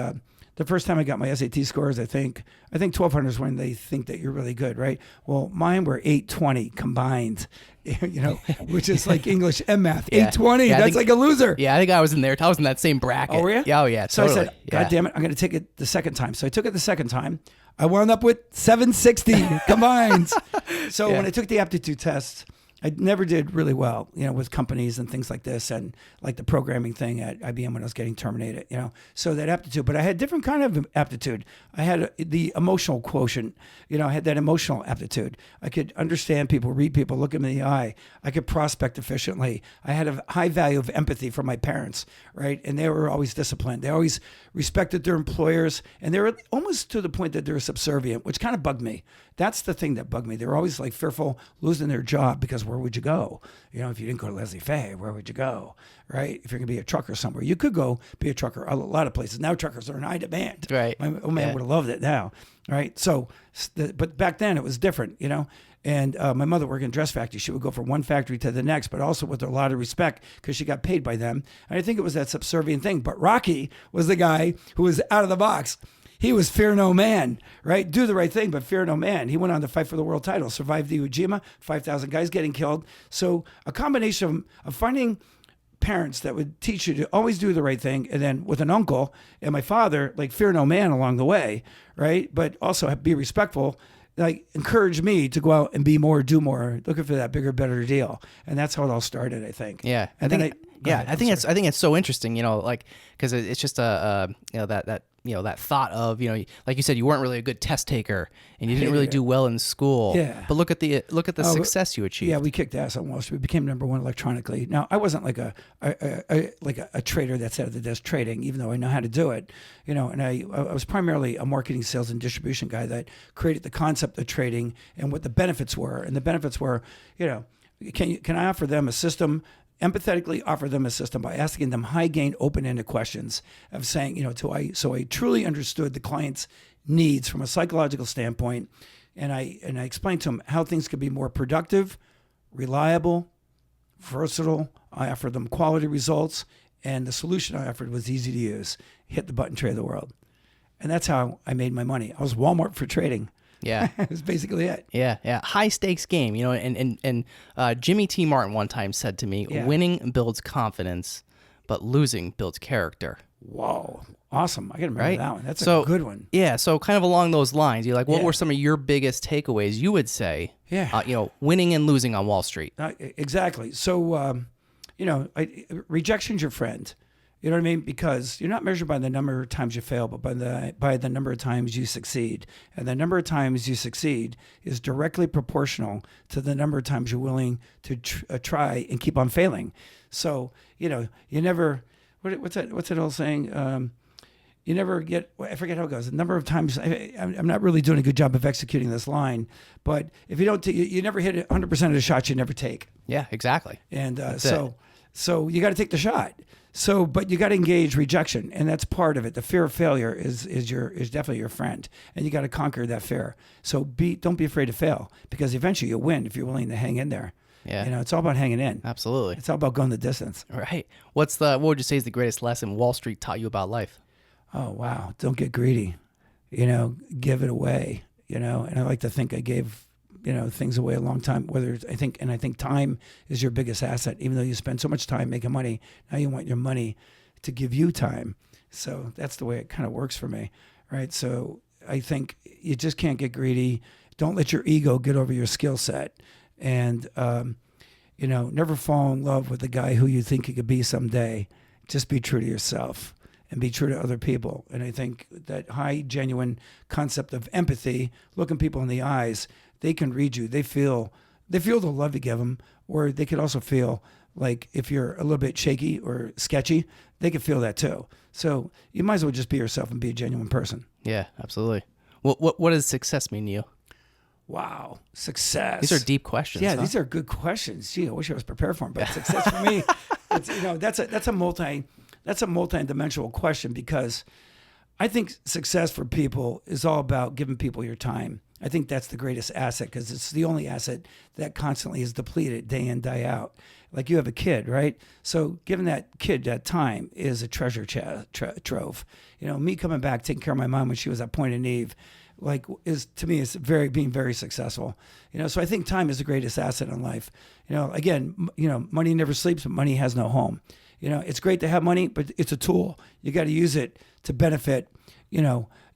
the first time I got my SAT scores, I think 1,200 is when they think that you're really good, right? Well, mine were 820 combined, which is like English and math. Yeah. 820, that's like a loser. Yeah, I think I was in there. I was in that same bracket. Oh, were you? Yeah, oh, yeah, So totally. I said, God damn it, I'm going to take it the second time. So I took it the second time. I wound up with 760 combined. So when I took the aptitude test, I never did really well, with companies and things like this, and like the programming thing at IBM when I was getting terminated, so that aptitude. But I had different kind of aptitude. I had the emotional quotient, I had that emotional aptitude. I could understand people, read people, look them in the eye. I could prospect efficiently. I had a high value of empathy for my parents, right? And they were always disciplined. They always respected their employers, and they were almost to the point that they were subservient, which kind of bugged me. That's the thing that bugged me. They were always like fearful losing their job because where would you go? If you didn't go to Leslie Fay, where would you go? Right? If you're going to be a trucker somewhere, you could go be a trucker a lot of places. Now truckers are in high demand. Right. My old man would have loved it now. Right. So, but back then it was different, And my mother worked in a dress factory. She would go from one factory to the next, but also with a lot of respect because she got paid by them. And I think it was that subservient thing. But Rocky was the guy who was out of the box. He was fear no man, right? Do the right thing, but fear no man. He went on to fight for the world title, survived the Iwo Jima, 5,000 guys getting killed. So a combination of finding parents that would teach you to always do the right thing, and then with an uncle and my father, like fear no man along the way, right? But also be respectful, like encourage me to go out and be more, do more, looking for that bigger, better deal. And that's how it all started, I think. Yeah. And I think it's so interesting, because it's just that thought of, like you said, you weren't really a good test taker and you didn't really do well in school. Yeah. But look at the success you achieved. Yeah, we kicked ass on Wall Street. We became number one electronically. Now, I wasn't like a trader that sat at the desk trading, even though I know how to do it. And I was primarily a marketing, sales, and distribution guy that created the concept of trading and what the benefits were. And the benefits were, can I offer them a system, empathetically offer them a system by asking them high gain, open-ended questions of saying, so I truly understood the client's needs from a psychological standpoint. And I explained to them how things could be more productive, reliable, versatile. I offered them quality results, and the solution I offered was easy to use. Hit the button, trade the world. And that's how I made my money. I was Walmart for trading. Yeah. That's basically it. Yeah. High stakes game, and Jimmy T. Martin one time said to me, winning builds confidence, but losing builds character. Whoa. Awesome. I got to remember that one. That's a good one. Yeah. So kind of along those lines, you're like, what were some of your biggest takeaways you would say, winning and losing on Wall Street? Exactly. So, rejection's your friend. You know what I mean? Because you're not measured by the number of times you fail, but by the number of times you succeed. And the number of times you succeed is directly proportional to the number of times you're willing to try and keep on failing. So, you never, what's that old saying? You never get, I forget how it goes. The number of times, I'm not really doing a good job of executing this line, but if you don't, you never hit 100% of the shots you never take. Yeah, exactly. And so you got to take the shot. So, but you got to engage rejection, and that's part of it. The fear of failure is definitely your friend, and you got to conquer that fear. So don't be afraid to fail, because eventually you'll win if you're willing to hang in there. Yeah, it's all about hanging in. Absolutely, it's all about going the distance. Right. What would you say is the greatest lesson Wall Street taught you about life? Oh wow, don't get greedy. Give it away. And I like to think I gave things away a long time, I think time is your biggest asset. Even though you spend so much time making money, now you want your money to give you time. So that's the way it kind of works for me, right? So I think you just can't get greedy. Don't let your ego get over your skill set. And, never fall in love with the guy who you think you could be someday. Just be true to yourself and be true to other people. And I think that high, genuine concept of empathy, looking people in the eyes, they can read you. They feel the love you give them, or they could also feel like if you're a little bit shaky or sketchy, they can feel that too. So you might as well just be yourself and be a genuine person. Yeah, absolutely. What does success mean to you? Wow, success. These are deep questions. Yeah, huh? these are good questions. Gee, I wish I was prepared for them. But success for me, it's, that's a multi-dimensional question, because I think success for people is all about giving people your time. I think that's the greatest asset, because it's the only asset that constantly is depleted day in, day out. Like you have a kid, right? So giving that kid that time is a treasure trove. Me coming back, taking care of my mom when she was at Point of Need, like is to me is being very successful. So I think time is the greatest asset in life. Again, money never sleeps, but money has no home. It's great to have money, but it's a tool. You got to use it to benefit,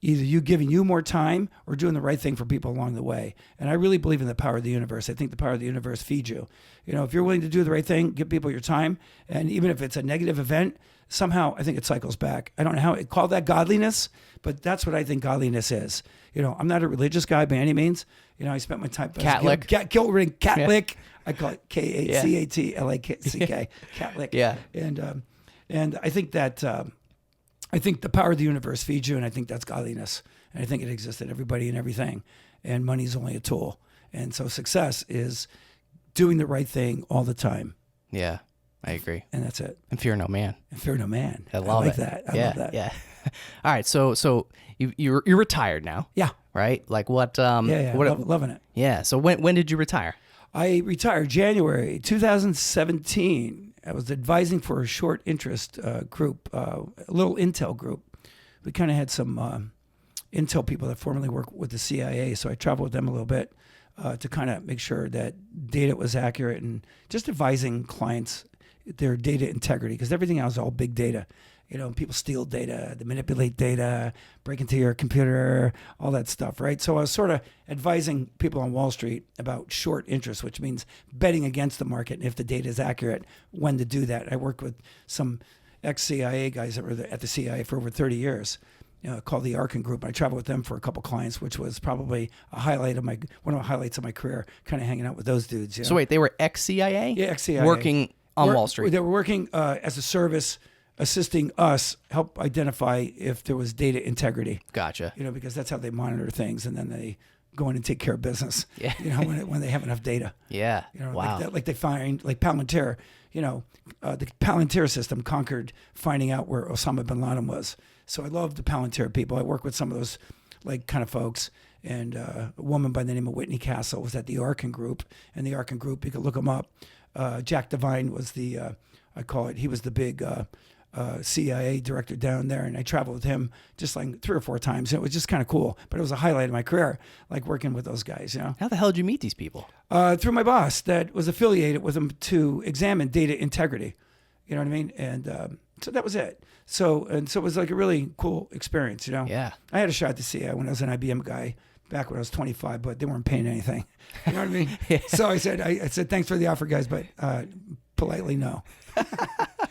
either you giving you more time or doing the right thing for people along the way. And I really believe in the power of the universe. I think the power of the universe feeds you. If you're willing to do the right thing, give people your time, and even if it's a negative event, somehow I think it cycles back. I don't know how it call that godliness, but that's what I think godliness is. I'm not a religious guy by any means. I spent my time Catholic. Catholic. Yeah. I call it Cathlick. Catholic. Yeah. And I think that I think the power of the universe feeds you, and I think that's godliness. And I think it exists in everybody and everything. And money is only a tool. And so success is doing the right thing all the time. Yeah, I agree. And that's it. And fear no man. And fear no man. I love like it. that. I love that. Yeah. All right. So you're retired now. Yeah. Right? Like what? Yeah. What, loving it. Yeah. So when did you retire? I retired January 2017. I was advising for a short interest group, a little intel group. We kind of had some intel people that formerly worked with the CIA, so I traveled with them a little bit to kind of make sure that data was accurate and just advising clients their data integrity, because everything else is all big data. People steal data, they manipulate data, break into your computer, all that stuff, right? So I was sort of advising people on Wall Street about short interest, which means betting against the market, and if the data is accurate, when to do that. I worked with some ex-CIA guys that were at the CIA for over 30 years, called the Arkin Group. I traveled with them for a couple clients, which was probably one of the highlights of my career, kind of hanging out with those dudes. So wait, they were ex-CIA? Yeah, ex-CIA. Working on Wall Street. They were working as a service, assisting us help identify if there was data integrity. Gotcha. Because that's how they monitor things, and then they go in and take care of business. Yeah. When they have enough data. Yeah. Wow. Like they find, like Palantir. The Palantir system conquered finding out where Osama bin Laden was. So I love the Palantir people. I work with some of those kind of folks. And a woman by the name of Whitney Castle was at the Arkin Group. And the Arkin Group, you can look them up. Jack Devine was he was the big CIA director down there, and I traveled with him just like 3 or 4 times. It was just kind of cool, but it was a highlight of my career, like working with those guys. How the hell did you meet these people? Through my boss that was affiliated with them to examine data integrity. You know what I mean? And so that was it. So it was like a really cool experience. Yeah. I had a shot at the CIA when I was an IBM guy back when I was 25, but they weren't paying anything. You know what I mean? Yeah. So I said, thanks for the offer, guys, but politely no.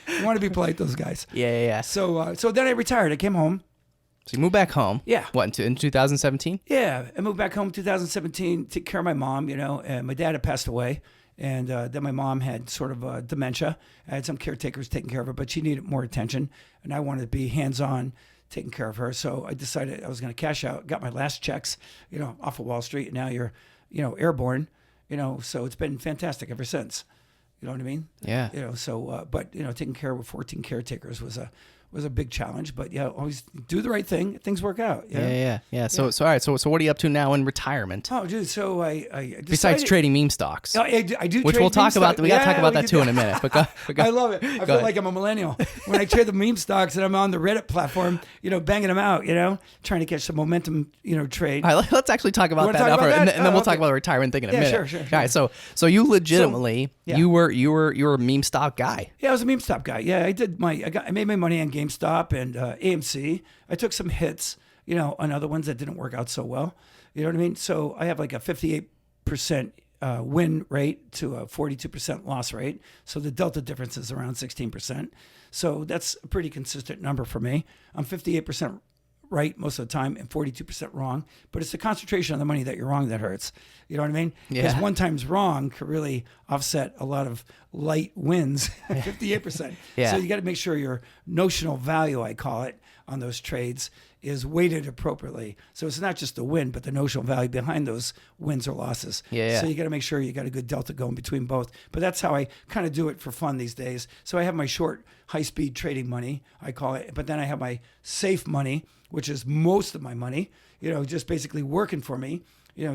You want to be polite, those guys. Yeah. So then I retired. I came home. So you moved back home. Yeah. What, in 2017? Yeah, I moved back home in 2017, take care of my mom, and my dad had passed away. And then my mom had sort of dementia. I had some caretakers taking care of her, but she needed more attention. And I wanted to be hands-on taking care of her. So I decided I was going to cash out, got my last checks, off of Wall Street. And now you're, airborne, so it's been fantastic ever since. You know what I mean? Yeah. But taking care of 14 caretakers was a big challenge, but always do the right thing. Things work out. Yeah. So all right. So what are you up to now in retirement? Oh, dude. So I decided, besides trading meme stocks, I do, which trade we'll talk meme about. stocks. We got to talk about that too in a minute. But go. I love it. I feel like I'm a millennial when I trade the meme stocks and I'm on the Reddit platform, banging them out, trying to catch some momentum, trade. All right, let's actually talk about that now, and then we'll talk about the retirement thing in a minute. Sure. All right. So you legitimately, you were a meme stock guy. Yeah, I was a meme stock guy. Yeah, I made my money on GameStop and AMC. I took some hits, on other ones that didn't work out so well. You know what I mean? So I have like a 58% win rate to a 42% loss rate. So the delta difference is around 16%. So that's a pretty consistent number for me. I'm 58% right most of the time and 42% wrong. But it's the concentration on the money that you're wrong that hurts. You know what I mean? Because Yeah. one time's wrong could really offset a lot of light wins, 58%. Yeah. So you got to make sure your notional value, I call it, on those trades is weighted appropriately. So it's not just the win, but the notional value behind those wins or losses. Yeah. So you got to make sure you got a good delta going between both. But that's how I kind of do it for fun these days. So I have my short, high-speed trading money, I call it. But then I have my safe money, which is most of my money, just basically working for me,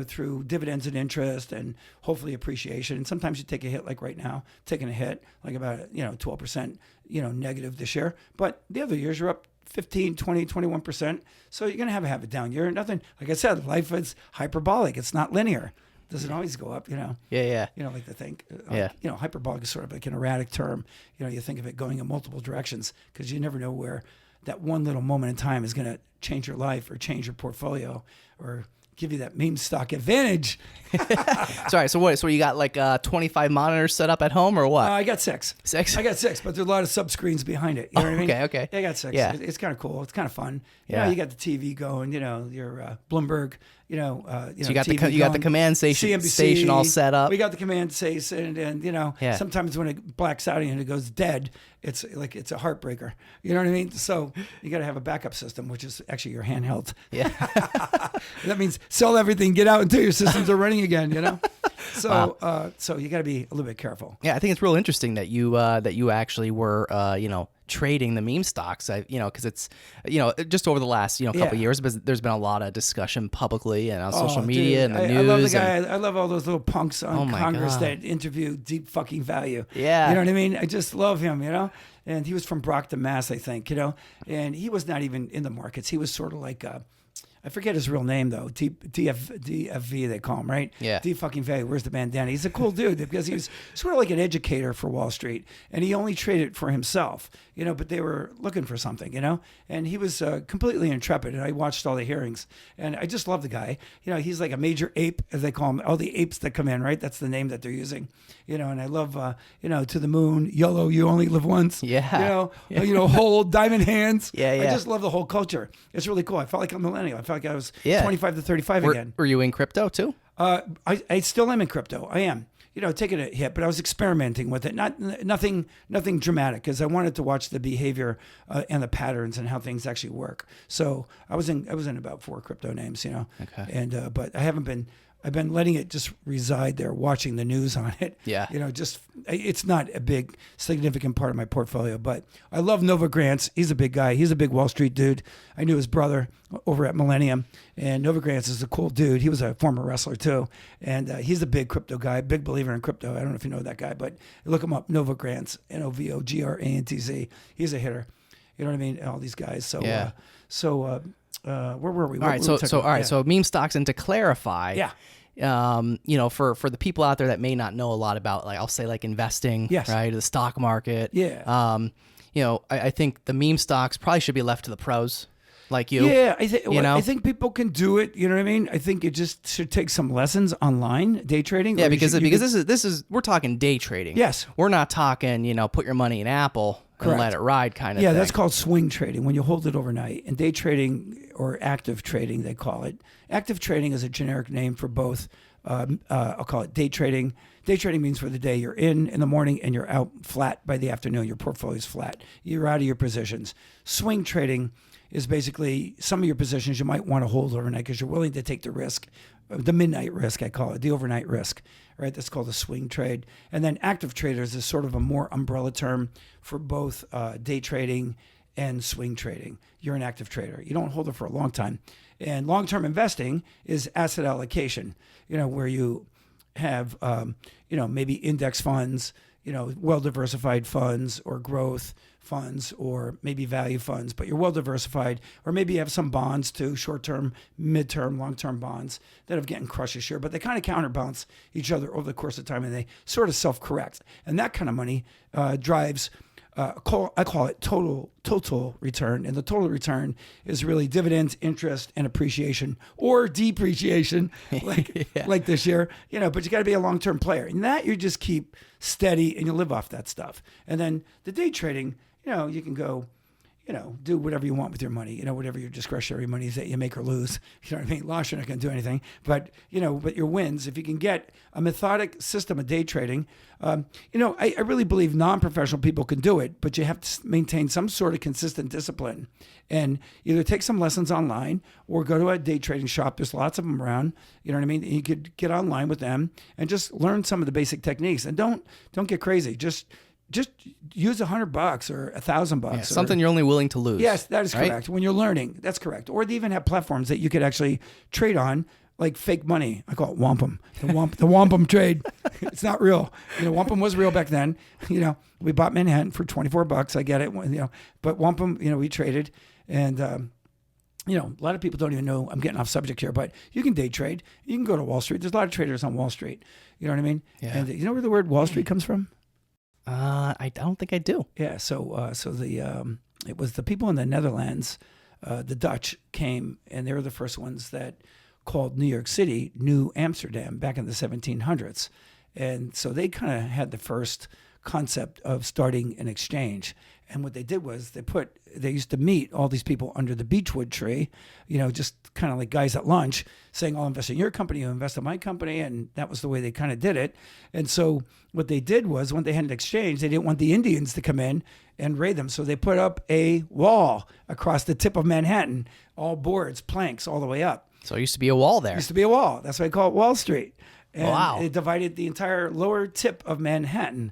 through dividends and interest and hopefully appreciation. And sometimes you take a hit, like right now, taking a hit, like about, 12%, negative this year. But the other years you're up 15, 20, 21%. So you're going to have a down year. Nothing, like I said, life is hyperbolic. It's not linear. It doesn't always go up, Yeah. like to think, Yeah. hyperbolic is sort of like an erratic term. You think of it going in multiple directions because you never know where that one little moment in time is going to change your life or change your portfolio or give you that meme stock advantage. Sorry. So what? So you got like 25 monitors set up at home or what? I got 6. 6? I got 6, but there's a lot of sub screens behind it. You know what I mean? Okay. I got 6. Yeah. It's kind of cool. It's kind of fun. Yeah. You got the TV going. Your Bloomberg. So you got TV you got the going. command station CNBC, all set up. We got the command station, and Yeah. sometimes when it blacks out and it goes dead, it's like it's a heartbreaker. You know what I mean? So you got to have a backup system, which is actually your handheld. Yeah. That means sell everything, get out until your systems are running again. So so you got to be a little bit careful. Yeah, I think it's real interesting that you actually were trading the meme stocks. Because it's just over the last couple Yeah. of years, but there's been a lot of discussion publicly and on social Oh, media dude, and the news. I love the and- guy. I love all those little punks on Oh my Congress God. that interview deep fucking value. Yeah. You know what I mean? I just love him, And he was from Brockton, Mass, I think, And he was not even in the markets. He was sort of like, I forget his real name, though. DFV, they call him, right? Yeah. D fucking V. Where's the bandana? He's a cool dude because he was sort of like an educator for Wall Street. And he only traded for himself, but they were looking for something, And he was completely intrepid. And I watched all the hearings. And I just love the guy. He's like a major ape, as they call him. All the apes that come in, right? That's the name that they're using. And I love, To the Moon, YOLO, you only live once. Yeah. Whole diamond hands. Yeah. I just love the whole culture. It's really cool. I felt like a millennial. I felt like I was 25 to 35 again. Were you in crypto too? I still am in crypto. I am. Taking a hit, but I was experimenting with it. Nothing dramatic because I wanted to watch the behavior and the patterns and how things actually work. So I was in about 4 crypto names, Okay. And but I've been letting it just reside there, watching the news on it. Yeah. It's not a big, significant part of my portfolio, but I love Nova Grants. He's a big guy. He's a big Wall Street dude. I knew his brother over at Millennium, and Nova Grants is a cool dude. He was a former wrestler too, and he's a big crypto guy, big believer in crypto. I don't know if you know that guy, but look him up, Nova Grants, NOVOGRANTZ. He's a hitter. You know what I mean? All these guys. So, Yeah. Where were we? All right. So meme stocks, and to clarify, Yeah. For the people out there that may not know a lot about, like, I'll say, like, investing, Yes. right, the stock market. Yeah. I think the meme stocks probably should be left to the pros, like you. Yeah, I think people can do it. You know what I mean? I think it just should take some lessons online, day trading. Yeah, or because you this is we're talking day trading. Yes. We're not talking, put your money in Apple and Correct. let it ride kind of thing. Yeah, that's called swing trading when you hold it overnight. And day trading, or active trading, they call it. Active trading is a generic name for both. I'll call it day trading. Day trading means for the day you're in the morning and you're out flat by the afternoon. Your portfolio's flat. You're out of your positions. Swing trading is basically some of your positions you might want to hold overnight because you're willing to take the risk, the midnight risk, I call it, the overnight risk, right? That's called a swing trade. And then active traders is sort of a more umbrella term for both day trading and swing trading. You're an active trader. You don't hold it for a long time. And long-term investing is asset allocation, where you have, maybe index funds, well-diversified funds or growth funds or maybe value funds, but you're well-diversified, or maybe you have some bonds too, short-term, mid-term, long-term bonds that have getting crushed this year, but they kind of counterbalance each other over the course of time and they sort of self-correct. And that kind of money drives I call it total return, and the total return is really dividends, interest, and appreciation or depreciation, like this year. But you got to be a long-term player, and that you just keep steady and you live off that stuff. And then the day trading, you can go, do whatever you want with your money, whatever your discretionary money is that you make or lose. You know what I mean? Loss, you're not going to do anything. But, but your wins, if you can get a methodic system of day trading, I really believe non-professional people can do it, but you have to maintain some sort of consistent discipline and either take some lessons online or go to a day trading shop. There's lots of them around. You know what I mean? You could get online with them and just learn some of the basic techniques, and don't get crazy. Just use $100 or $1,000. Yeah, something you're only willing to lose. Yes, that is right? correct. When you're learning, that's correct. Or they even have platforms that you could actually trade on, like fake money. I call it wampum. The wampum trade. It's not real. Wampum was real back then. We bought Manhattan for $24. I get it. But wampum, we traded, and a lot of people don't even know. I'm getting off subject here, but you can day trade. You can go to Wall Street. There's a lot of traders on Wall Street. You know what I mean? Yeah. And you know where the word Wall Street comes from? I don't think I do. Yeah, so it was the people in the Netherlands, the Dutch came, and they were the first ones that called New York City New Amsterdam back in the 1700s, and so they kind of had the first concept of starting an exchange. And what they did was they used to meet all these people under the beechwood tree, just kind of like guys at lunch saying, I'll invest in your company, you invest in my company. And that was the way they kind of did it. And so what they did was when they had an exchange, they didn't want the Indians to come in and raid them. So they put up a wall across the tip of Manhattan, all boards, planks all the way up. So it used to be a wall there. Used to be a wall. That's why I call it Wall Street. And wow. It divided the entire lower tip of Manhattan,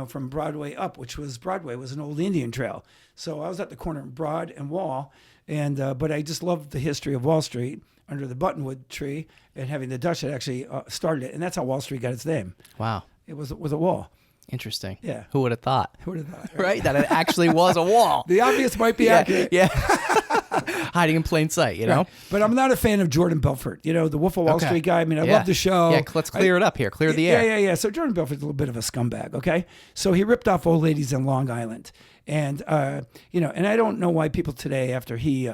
from Broadway up, Broadway was an old Indian trail. So I was at the corner of Broad and Wall, and but I just loved the history of Wall Street under the buttonwood tree and having the Dutch that actually started it. And that's how Wall Street got its name. Wow. It was a wall. Interesting. Yeah. Who would have thought? Who would have thought? Right? That it actually was a wall. The obvious might be accurate. Yeah. Hiding in plain sight, you know? Right. But I'm not a fan of Jordan Belfort, the Wolf of Wall Street guy. I mean, I love the show. Yeah, let's clear it up here. Clear the air. Yeah. So Jordan Belfort's a little bit of a scumbag, okay? So he ripped off old ladies in Long Island. And, and I don't know why people today, after he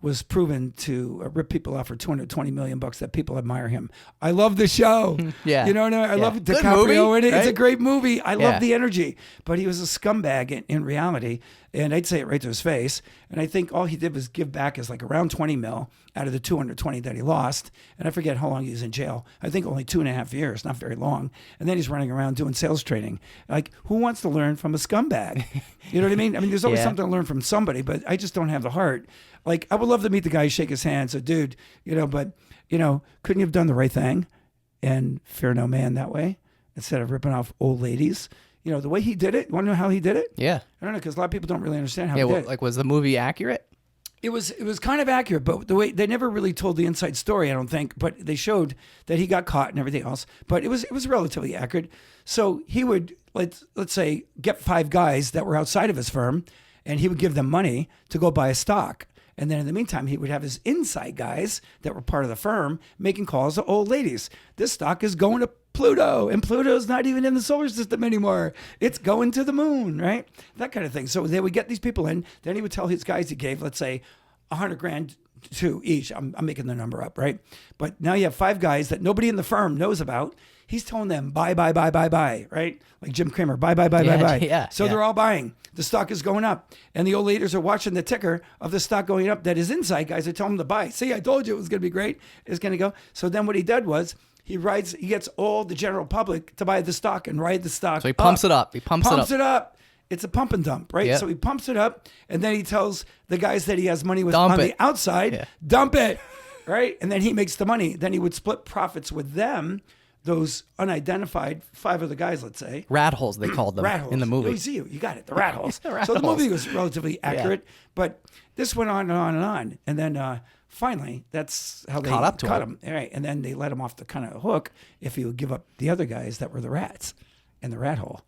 was proven to rip people off for $220 million, that people admire him. I love the show. Yeah. I love Good DiCaprio movie, in it. right? It's a great movie. I love the energy. But he was a scumbag in reality. And I'd say it right to his face. And I think all he did was give back is like around 20 mil out of the 220 that he lost. And I forget how long he was in jail. I think only 2.5 years, not very long. And then he's running around doing sales training. Like, who wants to learn from a scumbag? You know what I mean? I mean, there's always something to learn from somebody, but I just don't have the heart. Like, I would love to meet the guy, shake his hand. So, dude, but, couldn't you have done the right thing and fear no man that way instead of ripping off old ladies? The way he did it. You want to know how he did it? Yeah. I don't know, because a lot of people don't really understand how he did it. Was the movie accurate? It was kind of accurate, but the way they never really told the inside story, I don't think. But they showed that he got caught and everything else. But it was relatively accurate. So he would let's say get 5 guys that were outside of his firm, and he would give them money to go buy a stock. And then in the meantime, he would have his inside guys that were part of the firm making calls to old ladies. This stock is going to Pluto, and Pluto's not even in the solar system anymore. It's going to the moon, right? That kind of thing. So they would get these people in. Then he would tell his guys he gave, let's say, $100,000 to each. I'm making the number up, right? But now you have 5 guys that nobody in the firm knows about. He's telling them buy, right? Like Jim Cramer, buy. Yeah. So they're all buying. The stock is going up. And the old ladies are watching the ticker of the stock going up that his inside guys are telling him to buy. See, I told you it was going to be great. It's going to go. So then what he did was he gets all the general public to buy the stock and ride the stock. So he pumps it up. He pumps it up. It's a pump and dump, right? Yep. So he pumps it up, and then he tells the guys that he has money with Dump on it. the outside, dump it, right? And then he makes the money. Then he would split profits with them, those unidentified 5 other guys, let's say. Rat holes, they called them Rat holes. in the movie. You see, you got it, the rat holes. The rat So the holes. movie was relatively accurate, but this went on and on and on. And then finally, that's how they Caught up to him. All right. And then they let him off the kind of hook if he would give up the other guys that were the rats in the rat hole.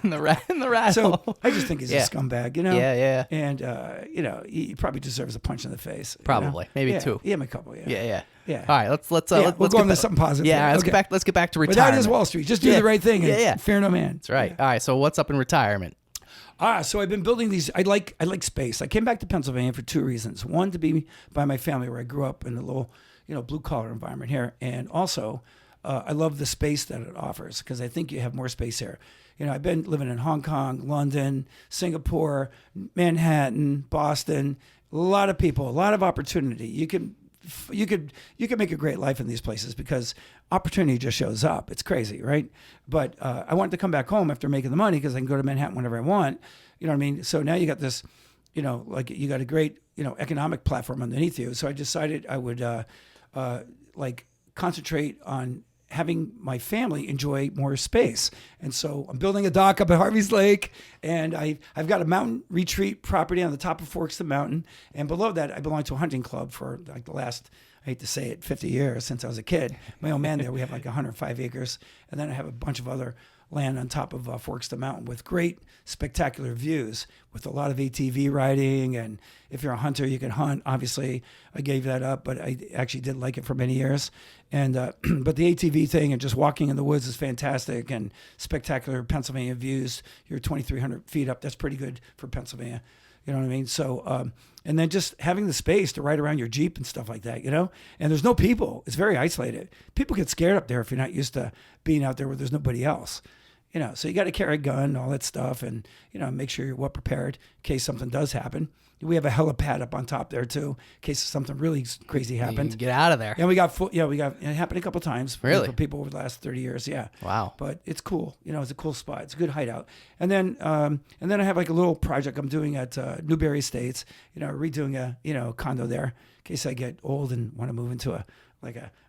in the rat So hole. I just think he's a scumbag, Yeah. And, he probably deserves a punch in the face. Probably. Maybe 2. Yeah, a couple, Yeah. Yeah. All right, let's we'll let's go get on to something positive. Yeah, there. let's get back to But retirement. that is Wall Street. Just do the right thing and fear no man. That's right. All right, so what's up in retirement? So I've been building these. I like space. I came back to Pennsylvania for 2 reasons. One, to be by my family where I grew up in a little, blue collar environment here, and also I love the space that it offers because I think you have more space here. You know, I've been living in Hong Kong, London, Singapore, Manhattan, Boston. A lot of people, a lot of opportunity. You could make a great life in these places because opportunity just shows up. It's crazy, right? But I wanted to come back home after making the money because I can go to Manhattan whenever I want. You know what I mean? So now you got this, you know, like you got a great, you know, economic platform underneath you. So I decided I would like concentrate on having my family enjoy more space. And so I'm building a dock up at Harvey's Lake, and I've got a mountain retreat property on the top of Forks the Mountain. And below that, I belong to a hunting club for like the last, I hate to say it, 50 years since I was a kid. My old man there, we have like 105 acres. And then I have a bunch of other land on top of Forks the Mountain with great spectacular views with a lot of ATV riding. And if you're a hunter, you can hunt. Obviously, I gave that up, but I actually did like it for many years. And but the ATV thing and just walking in the woods is fantastic and spectacular Pennsylvania views. You're 2,300 feet up. That's pretty good for Pennsylvania. You know what I mean? So, and then just having the space to ride around your Jeep and stuff like that, you know? And there's no people. It's very isolated. People get scared up there if you're not used to being out there where there's nobody else. You know, so you got to carry a gun, all that stuff, and, you know, make sure you're well prepared in case something does happen. We have a helipad up on top there, too, in case something really crazy happened. You get out of there. And it happened a couple times. Really? For people over the last 30 years, yeah. Wow. But it's cool. You know, it's a cool spot. It's a good hideout. And then I have like a little project I'm doing at Newberry Estates, you know, redoing a condo there in case I get old and want to move into a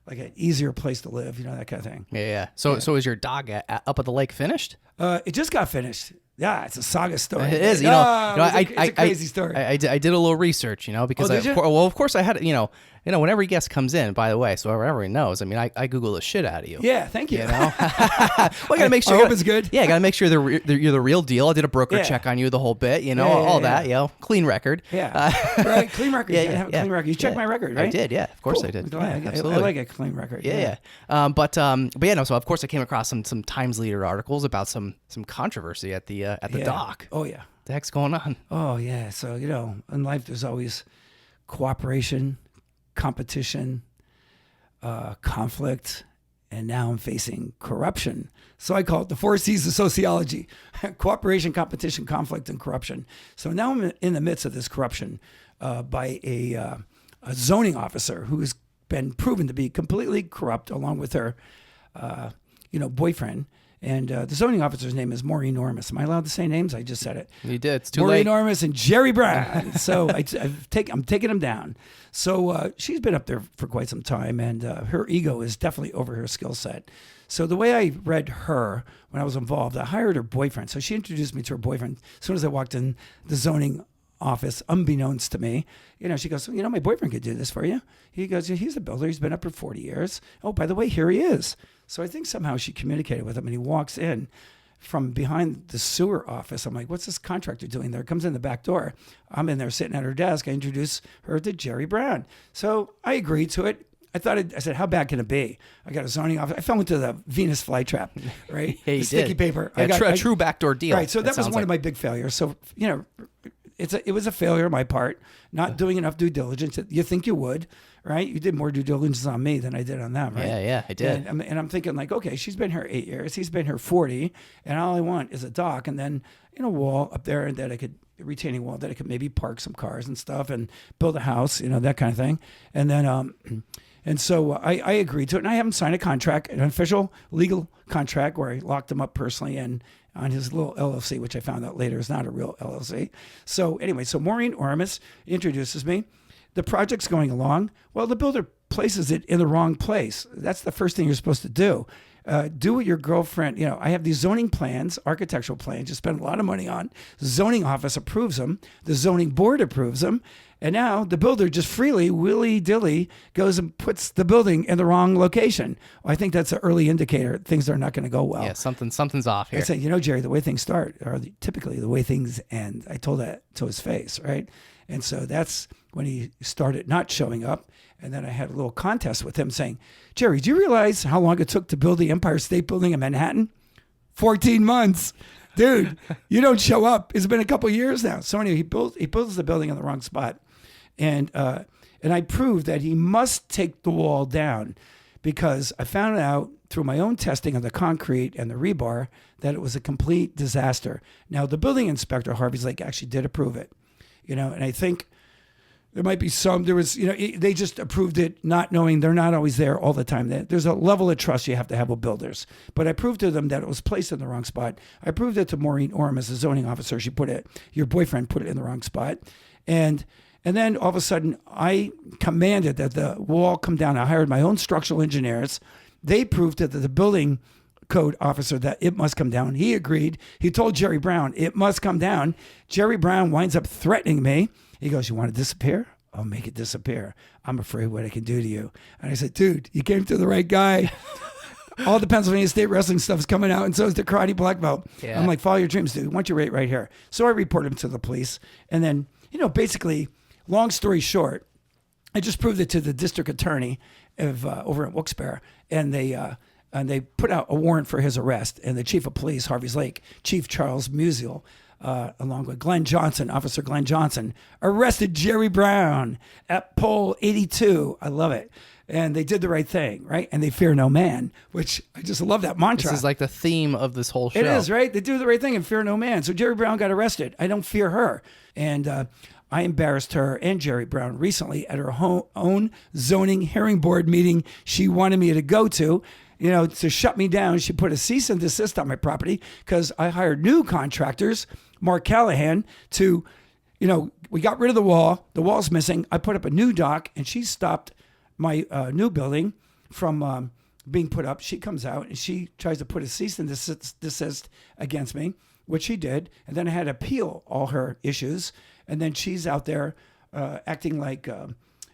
an easier place to live, you know, that kind of thing. Yeah. So is your dog up at the lake finished? It just got finished. Yeah, it's a saga story. It is. It's a crazy story. I did a little research, you know, because of course I had, you know, whenever a guest comes in, by the way, so everyone knows. I mean, I Google the shit out of you. Yeah, thank you. You know, well, I gotta make sure. I hope it's good. Yeah, gotta make sure you're the real deal. I did a broker check on you the whole bit. You know, all that. You know, clean record. Yeah, right. Clean record. Yeah, have a clean record. You checked my record, right? I did. Yeah, of course cool. I did. I like a clean record. Yeah. But yeah, no. So of course I came across some Times Leader articles about some controversy at the dock. Oh yeah. What the heck's going on? Oh yeah. So you know, in life there's always cooperation, competition, conflict, and now I'm facing corruption. So I call it the 4 C's of sociology: cooperation, competition, conflict, and corruption. So now I'm in the midst of this corruption by a zoning officer who has been proven to be completely corrupt, along with her, boyfriend. And the zoning officer's name is Maureen Normus. Am I allowed to say names? I just said it. You did. It's too Maureen late. Normus and Jerry Brown. So I'm taking them down. So she's been up there for quite some time, and her ego is definitely over her skill set. So the way I read her when I was involved, I hired her boyfriend. So she introduced me to her boyfriend as soon as I walked in the zoning office, unbeknownst to me. You know, she goes, you know, my boyfriend could do this for you. He goes, he's a builder. He's been up for 40 years. Oh, by the way, here he is. So I think somehow she communicated with him, and he walks in from behind the sewer office. I'm like, what's this contractor doing there? Comes in the back door. I'm in there sitting at her desk. I introduce her to Jerry Brown. So I agreed to it. I said, how bad can it be? I got a zoning office. I fell into the Venus flytrap, right? Yeah, you the sticky did. paper. Yeah, a true backdoor deal. Right. So that was one of my big failures. So, you know, it was a failure on my part, not doing enough due diligence. You think you would, right? You did more due diligence on me than I did on them, right? Yeah, I did. And I'm thinking like, okay, she's been here 8 years. He's been here 40. And all I want is a dock and then, you know, wall up there that I could, retaining wall that I could maybe park some cars and stuff and build a house, you know, that kind of thing. And then, and so I agreed to it. And I haven't signed a contract, an official legal contract where I locked him up personally and on his little LLC, which I found out later is not a real LLC. So anyway, so Maureen Ormus introduces me. The project's going along. Well, the builder places it in the wrong place. That's the first thing you're supposed to do. Do what your girlfriend, you know, I have these zoning plans, architectural plans you spend a lot of money on. The zoning office approves them. The zoning board approves them. And now the builder just freely, willy-dilly, goes and puts the building in the wrong location. Well, I think that's an early indicator. Things are not going to go well. Yeah, something's off here. I say, you know, Jerry, the way things start are typically the way things end. I told that to his face, right? And so that's when he started not showing up. And then I had a little contest with him saying, Jerry, do you realize how long it took to build the Empire State Building in Manhattan? 14 months. Dude, you don't show up. It's been a couple of years now. So anyway, he builds the building in the wrong spot. And I proved that he must take the wall down because I found out through my own testing of the concrete and the rebar that it was a complete disaster. Now, the building inspector, Harvey's Lake, actually did approve it, and I think there might be they just approved it not knowing they're not always there all the time. There's a level of trust you have to have with builders. But I proved to them that it was placed in the wrong spot. I proved it to Maureen Orm as a zoning officer. Your boyfriend put it in the wrong spot. And then all of a sudden, I commanded that the wall come down. I hired my own structural engineers. They proved it to the building code officer that it must come down. He agreed. He told Jerry Brown, it must come down. Jerry Brown winds up threatening me. He goes, you want to disappear? I'll make it disappear. I'm afraid what I can do to you. And I said, dude, you came to the right guy. All the Pennsylvania State Wrestling stuff is coming out, and so is the karate black belt. Yeah. I'm like, follow your dreams, dude. I want you right here. So I reported him to the police. And then, basically, long story short, I just proved it to the district attorney over at Wilkes-barre, and they put out a warrant for his arrest. And the chief of police, Harvey's Lake, Chief Charles Musial, along with Officer Glenn Johnson, arrested Jerry Brown at pole 82. I love it. And they did the right thing, right? And they fear no man, which I just love that mantra. This is like the theme of this whole show. It is, right? They do the right thing and fear no man. So Jerry Brown got arrested. I don't fear her. And I embarrassed her and Jerry Brown recently at her own zoning hearing board meeting she wanted me to go to. To shut me down. She put a cease and desist on my property because I hired new contractors, Mark Callahan, to, we got rid of the wall. The wall's missing. I put up a new dock, and she stopped my new building from being put up. She comes out, and she tries to put a cease and desist against me, which she did. And then I had to appeal all her issues. And then she's out there acting like...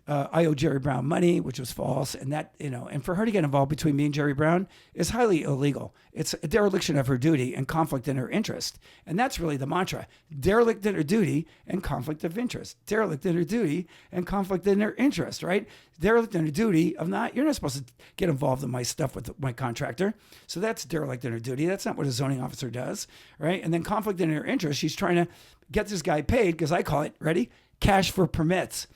I owe Jerry Brown money, which was false. And that, and for her to get involved between me and Jerry Brown is highly illegal. It's a dereliction of her duty and conflict in her interest. And that's really the mantra: derelict in her duty and conflict of interest. Derelict in her duty and conflict in her interest, right? Derelict in her duty of you're not supposed to get involved in my stuff with my contractor. So that's derelict in her duty. That's not what a zoning officer does, right? And then conflict in her interest, she's trying to get this guy paid because I call it, ready? Cash for permits.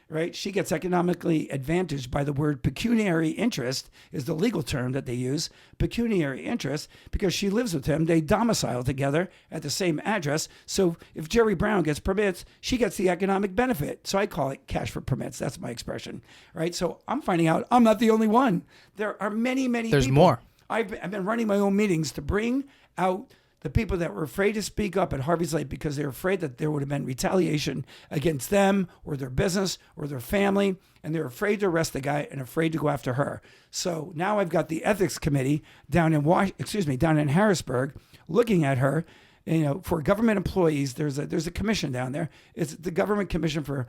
Right? She gets economically advantaged by the word pecuniary interest is the legal term that they use, pecuniary interest, because she lives with him. They domicile together at the same address. So if Jerry Brown gets permits, she gets the economic benefit. So I call it cash for permits. That's my expression, right? So I'm finding out I'm not the only one. There are many, many There's people. more. I've been running my own meetings to bring out the people that were afraid to speak up at Harvey's Lake because they were afraid that there would have been retaliation against them or their business or their family, and they're afraid to arrest the guy and afraid to go after her. So now I've got the ethics committee down in Harrisburg looking at her. For government employees, there's a commission down there. It's the government commission for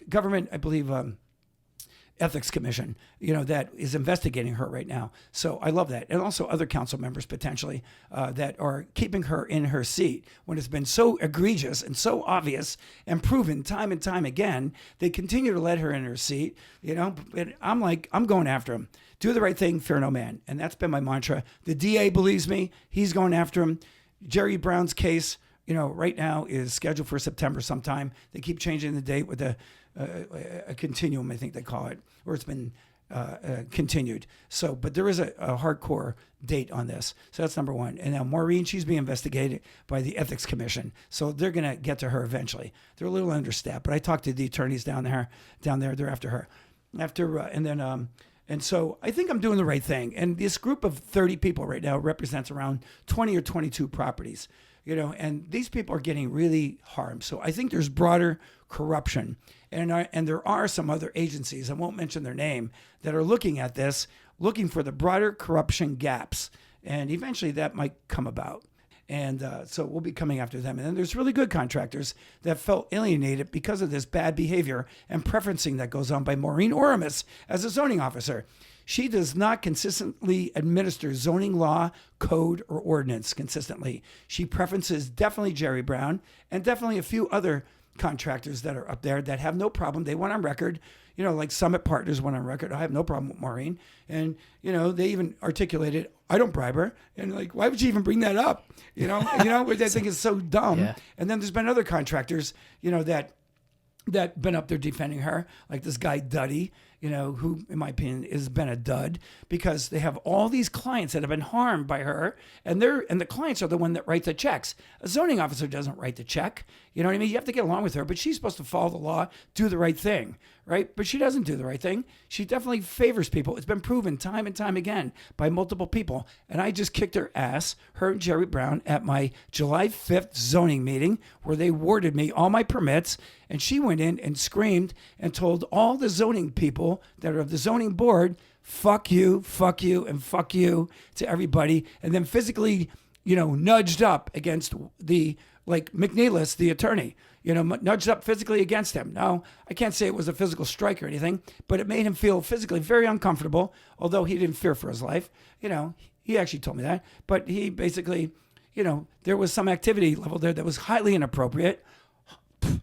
government, I believe. Ethics Commission, that is investigating her right now. So I love that. And also other council members potentially that are keeping her in her seat when it's been so egregious and so obvious and proven time and time again. They continue to let her in her seat, but I'm going after him. Do the right thing, fear no man. And that's been my mantra. The DA believes me. He's going after him. Jerry Brown's case, right now is scheduled for September sometime. They keep changing the date with a continuum, I think they call it, or it's been continued. So, but there is a hardcore date on this. So that's number one. And now Maureen, she's being investigated by the Ethics Commission. So they're going to get to her eventually. They're a little understaffed, but I talked to the attorneys down there. They're after her. And so I think I'm doing the right thing. And this group of 30 people right now represents around 20 or 22 properties. And these people are getting really harmed. So I think there's broader corruption. And there are some other agencies, I won't mention their name, that are looking at this, looking for the broader corruption gaps. And eventually that might come about. And so we'll be coming after them. And then there's really good contractors that felt alienated because of this bad behavior and preferencing that goes on by Maureen Oramus as a zoning officer. She does not consistently administer zoning law, code, or ordinance consistently. She preferences definitely Jerry Brown and definitely a few other contractors that are up there that have no problem. They went on record, like Summit Partners went on record. I have no problem with Maureen. And, they even articulated, I don't bribe her. And why would you even bring that up? Which I think is so dumb. Yeah. And then there's been other contractors, that been up there defending her, like this guy Duddy, who, in my opinion, has been a dud because they have all these clients that have been harmed by her, and the clients are the one that write the checks. A zoning officer doesn't write the check. You know what I mean? You have to get along with her, but she's supposed to follow the law, do the right thing, right? But she doesn't do the right thing. She definitely favors people. It's been proven time and time again by multiple people. And I just kicked her ass, her and Jerry Brown, at my July 5th zoning meeting where they awarded me all my permits. And she went in and screamed and told all the zoning people that are of the zoning board, fuck you, and fuck you to everybody. And then physically, nudged up against like McNeilis, the attorney, nudged up physically against him. Now, I can't say it was a physical strike or anything, but it made him feel physically very uncomfortable, although he didn't fear for his life. He actually told me that. But he basically, there was some activity level there that was highly inappropriate,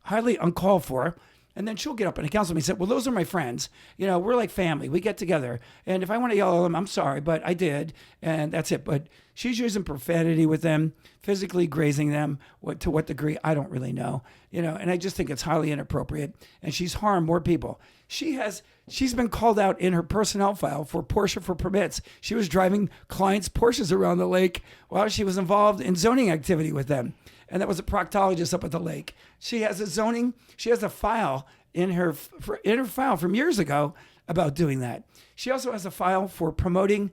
highly uncalled for. And then she'll get up in a council meeting and say, well, those are my friends. We're like family. We get together. And if I want to yell at them, I'm sorry, but I did. And that's it. But she's using profanity with them, physically grazing them. To what degree, I don't really know. And I just think it's highly inappropriate. And she's harmed more people. She's been called out in her personnel file for Porsche for permits. She was driving clients' Porsches around the lake while she was involved in zoning activity with them. And that was a proctologist up at the lake. She has a file in her file from years ago about doing that. She also has a file for promoting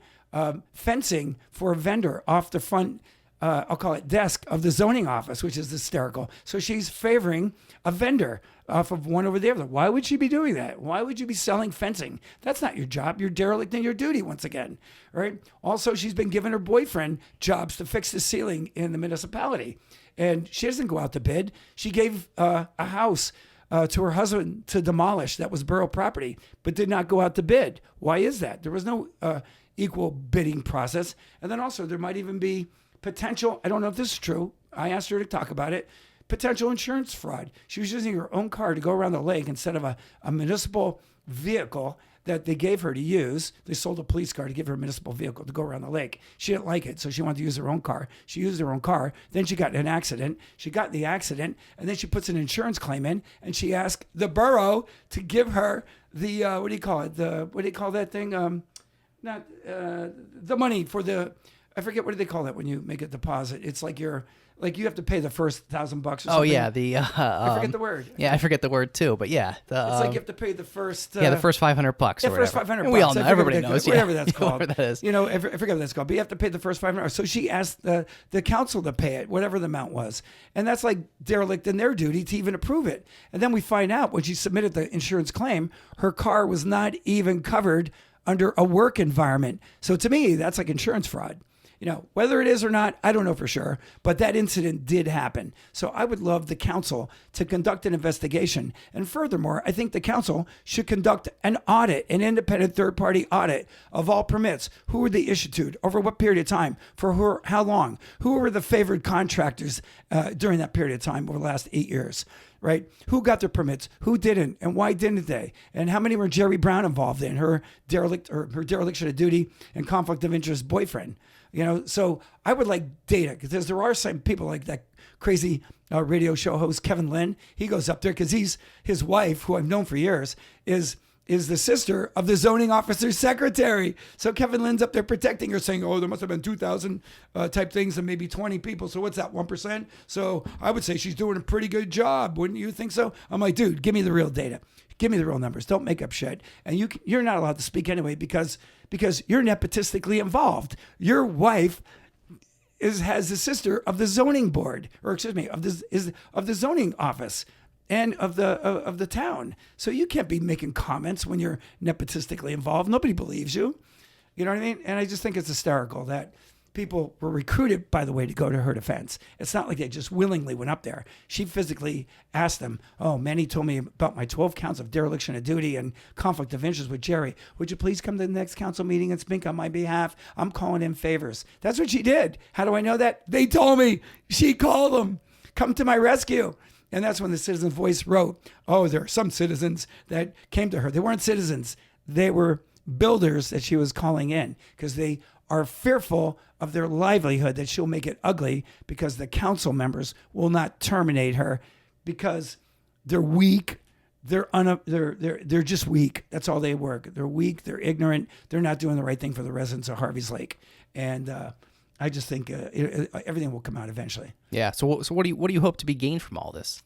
fencing for a vendor off the front, I'll call it desk of the zoning office, which is hysterical. So she's favoring a vendor off of one over there. Why would she be doing that? Why would you be selling fencing? That's not your job. You're derelict in your duty once again, right? Also, she's been giving her boyfriend jobs to fix the ceiling in the municipality. And she doesn't go out to bid. She gave a house to her husband to demolish that was borough property, but did not go out to bid. Why is that? There was no equal bidding process. And then also there might even be potential, I don't know if this is true, I asked her to talk about it, potential insurance fraud. She was using her own car to go around the lake instead of a municipal vehicle that they gave her to use. They sold a police car to give her a municipal vehicle to go around the lake. She didn't like it, so she wanted to use her own car. She used her own car. Then she got in an accident. She got in the accident, and then she puts an insurance claim in, and she asked the borough to give her the, what do you call it? What do you call that thing? The money for the, I forget, what do they call that when you make a deposit? It's like you have to pay the first $1,000 or something. Oh yeah, I forget the word. Yeah, I forget the word too, but yeah, it's like you have to pay the first. The first $500. The first $500. We all know. Everybody knows. Whatever that's called. Whatever that is. I forget what that's called. But you have to pay the first $500. So she asked the council to pay it, whatever the amount was, and that's like derelict in their duty to even approve it. And then we find out when she submitted the insurance claim, her car was not even covered under a work environment. So to me, that's like insurance fraud. Whether it is or not, I don't know for sure, but that incident did happen. So I would love the council to conduct an investigation. And furthermore, I think the council should conduct an audit, an independent third-party audit of all permits. Who were they issued to? Over what period of time? For how long? Who were the favored contractors during that period of time over the last 8 years? Right? Who got their permits? Who didn't? And why didn't they? And how many were Jerry Brown involved in? Her dereliction of duty and conflict of interest boyfriend. So I would like data, because there are some people like that crazy radio show host Kevin Lynn. He goes up there because his wife, who I've known for years, is the sister of the zoning officer's secretary. So Kevin Lynn's up there protecting her, saying, oh, there must have been 2,000 type things and maybe 20 people. So what's that, 1%? So I would say she's doing a pretty good job. Wouldn't you think so? I'm like, dude, give me the real data. Give me the real numbers. Don't make up shit. And you're not allowed to speak anyway because you're nepotistically involved. Your wife has the sister of the zoning board, or excuse me, of the zoning office and of the town. So you can't be making comments when you're nepotistically involved. Nobody believes you. You know what I mean? And I just think it's hysterical that people were recruited, by the way, to go to her defense. It's not like they just willingly went up there. She physically asked them, oh, Manny told me about my 12 counts of dereliction of duty and conflict of interest with Jerry. Would you please come to the next council meeting and speak on my behalf? I'm calling in favors. That's what she did. How do I know that? They told me. She called them. Come to my rescue. And that's when the Citizen's Voice wrote, oh, there are some citizens that came to her. They weren't citizens. They were builders that she was calling in because they are fearful of their livelihood, that she'll make it ugly because the council members will not terminate her because they're weak they're just weak. That's all they work. They're weak. They're ignorant. They're not doing the right thing for the residents of Harvey's Lake. And I just think everything will come out eventually. Yeah. So what do you hope to be gained from all this?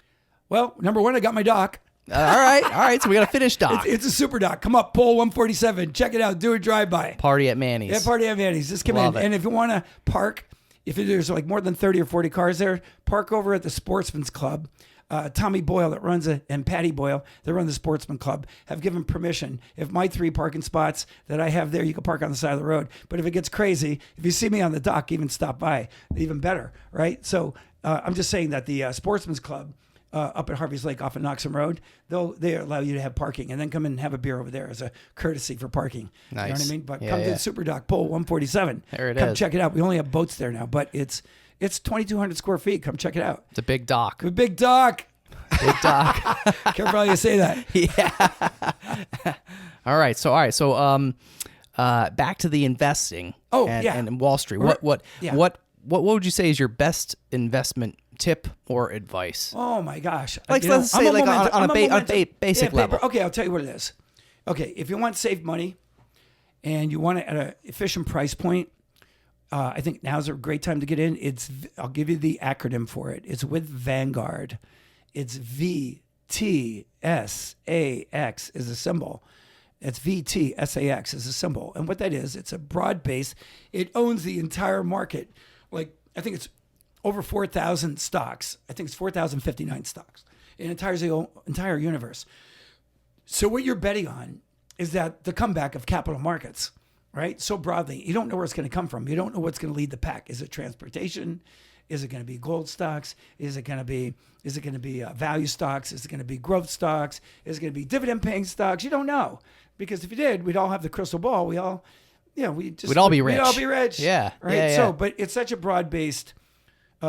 Well, number one, I got my doc. All right. So we got to finish doc. It's a super doc. Come up, poll 147. Check it out. Do a drive-by. Party at Manny's. Yeah, party at Manny's. Just come Love in. it. And if you want to park, if there's like more than 30 or 40 cars there, park over at the Sportsman's Club. Tommy Boyle that runs it, and Patty Boyle that run the Sportsman Club have given permission. If my 3 parking spots that I have there, you can park on the side of the road. But if it gets crazy, if you see me on the dock, even stop by, even better, right? So I'm just saying that the Sportsman's Club up at Harvey's Lake off of Knoxham Road, they allow you to have parking and then come in and have a beer over there as a courtesy for parking. Nice. You know what I mean? But Yeah, come yeah. to the Super Dock, poll 147. There it come is. check it out. We only have boats there now, but it's 2,200 square feet. Come check it out. It's a big dock. A big dock. Big dock. Careful how you say that. Yeah. All right. So back to the investing. Oh, and, yeah. and Wall Street. Yeah. What would you say is your best investment tip or advice? Oh my gosh! Like, You know, let's say, I'm like, on a momentum- basic level. Okay, I'll tell you what it is. Okay, if you want to save money and you want it at an efficient price point, I think now's a great time to get in. I'll give you the acronym for it. It's with Vanguard. It's VTSAX is a symbol. It's VTSAX is a symbol. And what that is, it's a broad base. It owns the entire market. Like, I think it's over 4,000 stocks. I think it's 4,059 stocks in the entire universe. So what you're betting on is that the comeback of capital markets, right? So broadly, you don't know where it's going to come from. You don't know what's going to lead the pack. Is it transportation? Is it going to be gold stocks? Is it going to be value stocks? Is it going to be growth stocks? Is it going to be dividend paying stocks? You don't know, because if you did, we'd all have the crystal ball. We'd all be rich. We'd all be rich. Yeah. Right. Yeah, So, yeah. but it's such a broad based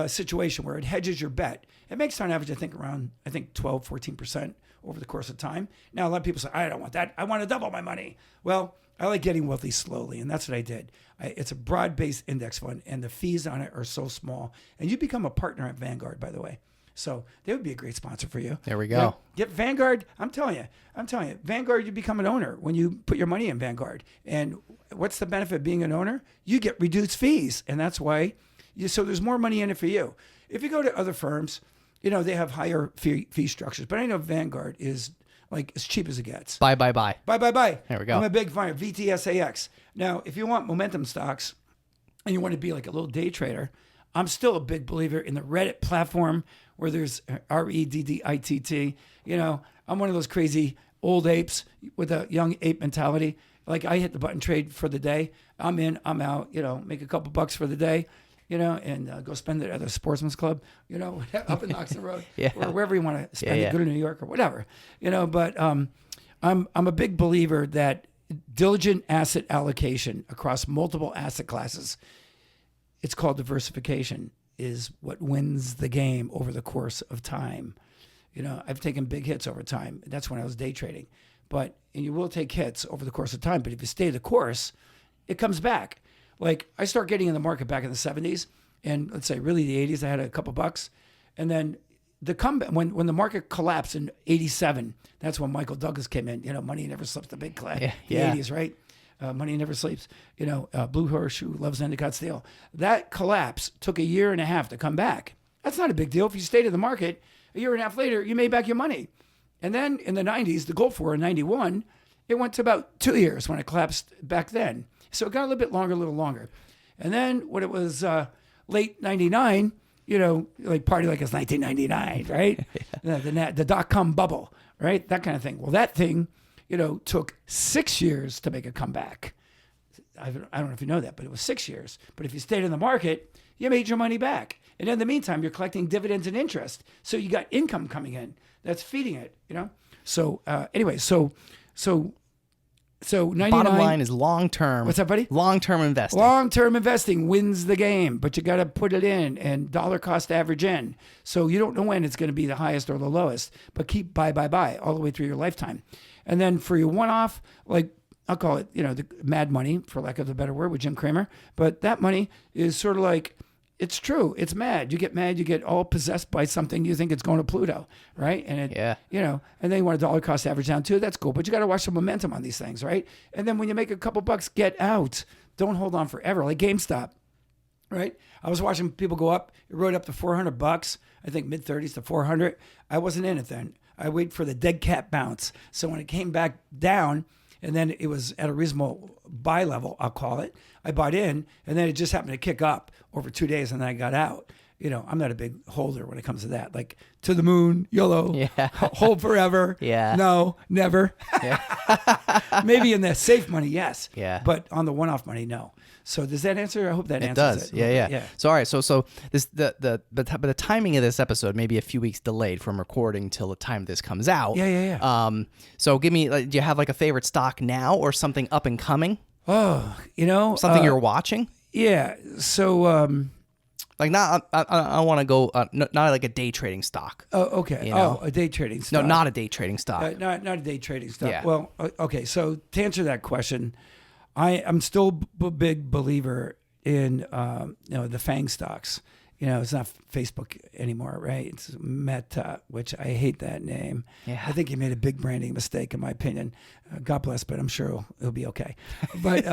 situation where it hedges your bet. It makes on average, around 12, 14% over the course of time. Now, a lot of people say, I don't want that. I want to double my money. Well, I like getting wealthy slowly, and that's what I did. It's a broad-based index fund, and the fees on it are so small. And you become a partner at Vanguard, by the way. So they would be a great sponsor for you. There we You go. know, get Vanguard. I'm telling you, Vanguard, you become an owner when you put your money in Vanguard. And what's the benefit of being an owner? You get reduced fees, and that's why. So there's more money in it for you. If you go to other firms, they have higher fee structures. But I know Vanguard is like as cheap as it gets. Buy. Buy. There we go. I'm a big fan of VTSAX. Now, if you want momentum stocks and you want to be like a little day trader, I'm still a big believer in the Reddit platform where there's REDDITT. I'm one of those crazy old apes with a young ape mentality. Like, I hit the button trade for the day. I'm in, I'm out, make a couple bucks for the day, and go spend it at a sportsman's club, up in Knoxon Road, Yeah. or wherever you want to spend Yeah. it, go to New York or whatever, but I'm a big believer that diligent asset allocation across multiple asset classes, it's called diversification, is what wins the game over the course of time. I've taken big hits over time. That's when I was day trading. And you will take hits over the course of time, but if you stay the course, it comes back. Like, I start getting in the market back in the 70s, and let's say really the 80s, I had a couple bucks. And then the comeback, when the market collapsed in 87, that's when Michael Douglas came in. Money never sleeps, the big clay. Yeah. The 80s, right? Money never sleeps. Blue Horseshoe loves Endicott Steel. That collapse took a year and a half to come back. That's not a big deal. If you stayed in the market, a year and a half later, you made back your money. And then in the 90s, the Gulf War in 91, it went to about 2 years when it collapsed back then. So it got a little bit longer. And then when it was late 99, like party like it's 1999, right? The dot-com bubble, right? That kind of thing. Well, that thing, took 6 years to make a comeback. I don't know if you know that, but it was 6 years. But if you stayed in the market, you made your money back. And in the meantime, you're collecting dividends and interest. So you got income coming in that's feeding it, So anyway, so 99. Bottom line is long-term. What's that, buddy? Long-term investing. Long-term investing wins the game, but you got to put it in and dollar cost average in. So you don't know when it's going to be the highest or the lowest, but keep buy all the way through your lifetime. And then for your one-off, like I'll call it, the mad money, for lack of a better word, with Jim Cramer. But that money is sort of like, It's true. It's mad. You get mad. You get all possessed by something. You think it's going to Pluto, right? And and then you want a dollar cost average down too. That's cool. But you got to watch the momentum on these things, right? And then when you make a couple bucks, get out. Don't hold on forever. Like GameStop, right? I was watching people go up. It rode up to $400. I think mid-30s to 400. I wasn't in it then. I wait for the dead cat bounce. So when it came back down, and then it was at a reasonable buy level, I'll call it, I bought in, and then it just happened to kick up over 2 days, and then I got out. I'm not a big holder when it comes to that. Like, to the moon, YOLO, hold forever. Yeah. No, never. Yeah. Maybe in the safe money, yes. Yeah. But on the one-off money, no. So does that answer? I hope that It answers does. it. Yeah. So all right. So this the timing of this episode may be a few weeks delayed from recording till the time this comes out. Yeah. So give me. Do you have like a favorite stock now or something up and coming? Oh, Something you're watching? Yeah. So like not. I want to go. Not like a day trading stock. Oh, okay. A day trading stock. No, not a day trading stock. Not a day trading stock. Yeah. Well, okay. So to answer that question, I'm still a big believer in the FANG stocks. It's not Facebook anymore, right? It's Meta, which I hate that name. Yeah. I think he made a big branding mistake, in my opinion. God bless, but I'm sure it'll be okay. But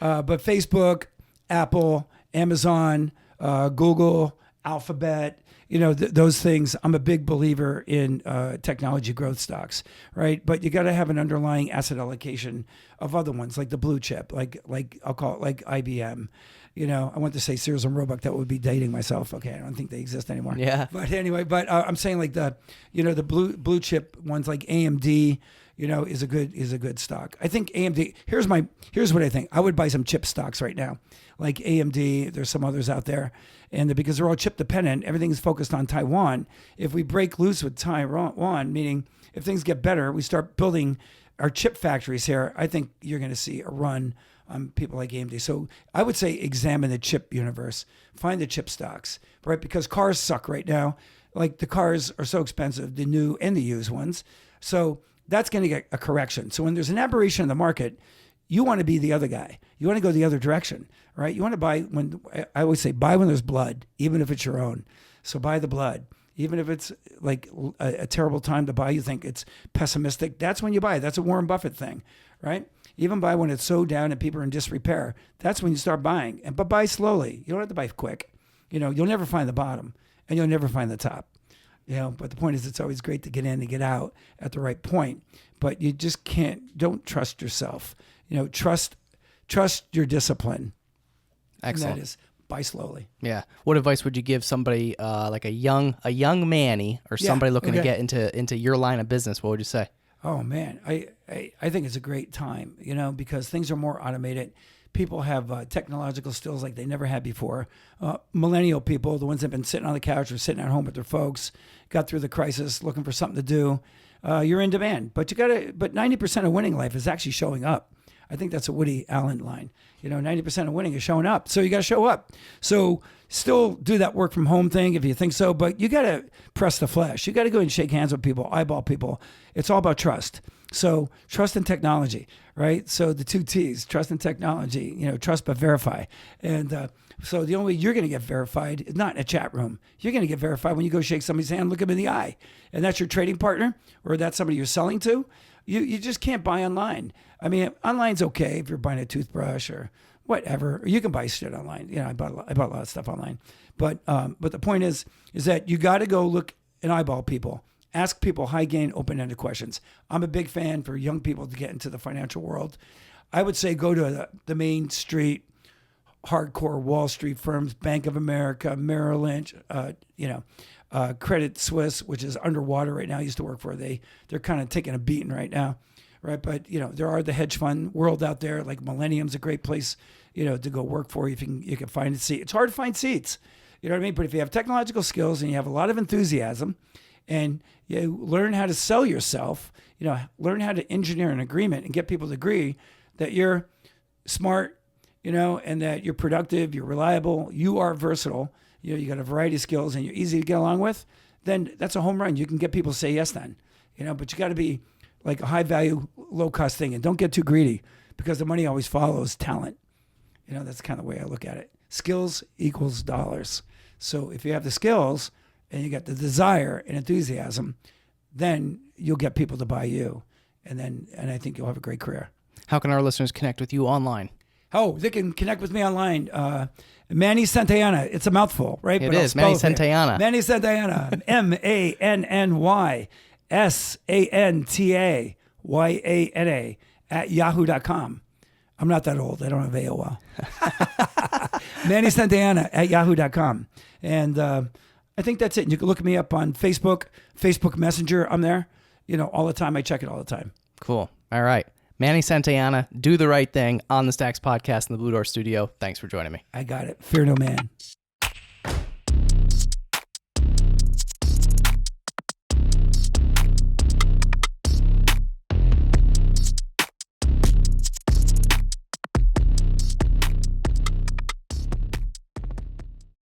Facebook, Apple, Amazon, Google, Alphabet, those things. I'm a big believer in technology growth stocks, right? But you got to have an underlying asset allocation of other ones, like the blue chip, like I'll call it like IBM. I want to say Sears and Roebuck. That would be dating myself. Okay, I don't think they exist anymore. Yeah. But anyway, I'm saying like the blue chip ones like AMD. Is a good stock. I think AMD. Here's what I think. I would buy some chip stocks right now, like AMD. There's some others out there, and because they're all chip dependent, everything's focused on Taiwan. If we break loose with Taiwan, meaning if things get better, we start building our chip factories here. I think you're going to see a run on people like AMD. So I would say examine the chip universe, find the chip stocks, right? Because cars suck right now. Like the cars are so expensive, the new and the used ones. So that's going to get a correction. So when there's an aberration in the market, you want to be the other guy. You want to go the other direction, right? You want to buy I always say buy when there's blood, even if it's your own. So buy the blood. Even if it's like a terrible time to buy, you think it's pessimistic, that's when you buy. That's a Warren Buffett thing, right? Even buy when it's so down and people are in disrepair. That's when you start buying. But buy slowly. You don't have to buy quick. You'll never find the bottom and you'll never find the top. But the point is it's always great to get in and get out at the right point. But you just don't trust yourself. Trust your discipline. Excellent. And that is buy slowly. Yeah. What advice would you give somebody like a young Manny or somebody looking to get into your line of business? What would you say? Oh man, I think it's a great time, because things are more automated. People have technological skills like they never had before. Millennial people, the ones that have been sitting on the couch or sitting at home with their folks, got through the crisis, looking for something to do. You're in demand, but 90% of winning life is actually showing up. I think that's a Woody Allen line. 90% of winning is showing up. So you got to show up. So still do that work from home thing if you think so, but you got to press the flesh. You got to go and shake hands with people, eyeball people. It's all about trust. So trust and technology, right? So the 2 T's, trust and technology, trust but verify. And so the only way you're going to get verified is not in a chat room. You're going to get verified when you go shake somebody's hand, look them in the eye. And that's your trading partner or that's somebody you're selling to. You just can't buy online. I mean, online's okay if you're buying a toothbrush or whatever. Or you can buy shit online. I bought a lot of stuff online. But the point is that you got to go look and eyeball people. Ask people high gain, open-ended questions. I'm a big fan for young people to get into the financial world. I would say go to the Main Street, hardcore Wall Street firms, Bank of America, Merrill Lynch, Credit Suisse, which is underwater right now. I used to work for. They're kind of taking a beating right now, right? But there are the hedge fund world out there. Like Millennium's a great place, to go work for. If you can find a seat. It's hard to find seats. You know what I mean? But if you have technological skills and you have a lot of enthusiasm, and you learn how to sell yourself, learn how to engineer an agreement and get people to agree that you're smart, and that you're productive, you're reliable, you are versatile, you got a variety of skills and you're easy to get along with, then that's a home run. You can get people to say yes then, but you got to be like a high value, low cost thing. And don't get too greedy because the money always follows talent. That's kind of the way I look at it. Skills equals dollars. So if you have the skills and you got the desire and enthusiasm, then you'll get people to buy you. And I think you'll have a great career. How can our listeners connect with you online? Oh, they can connect with me online. Manny Santayana. It's a mouthful, right? It is. Manny Santayana. Manny Santayana. MannySantayana at yahoo.com. I'm not that old. I don't have AOL. Manny Santayana at yahoo.com. And I think that's it. And you can look me up on Facebook Messenger. I'm there, all the time. I check it all the time. Cool. All right. Manny Santayana, do the right thing on the Stacks podcast in the Blue Door studio. Thanks for joining me. I got it. Fear no man.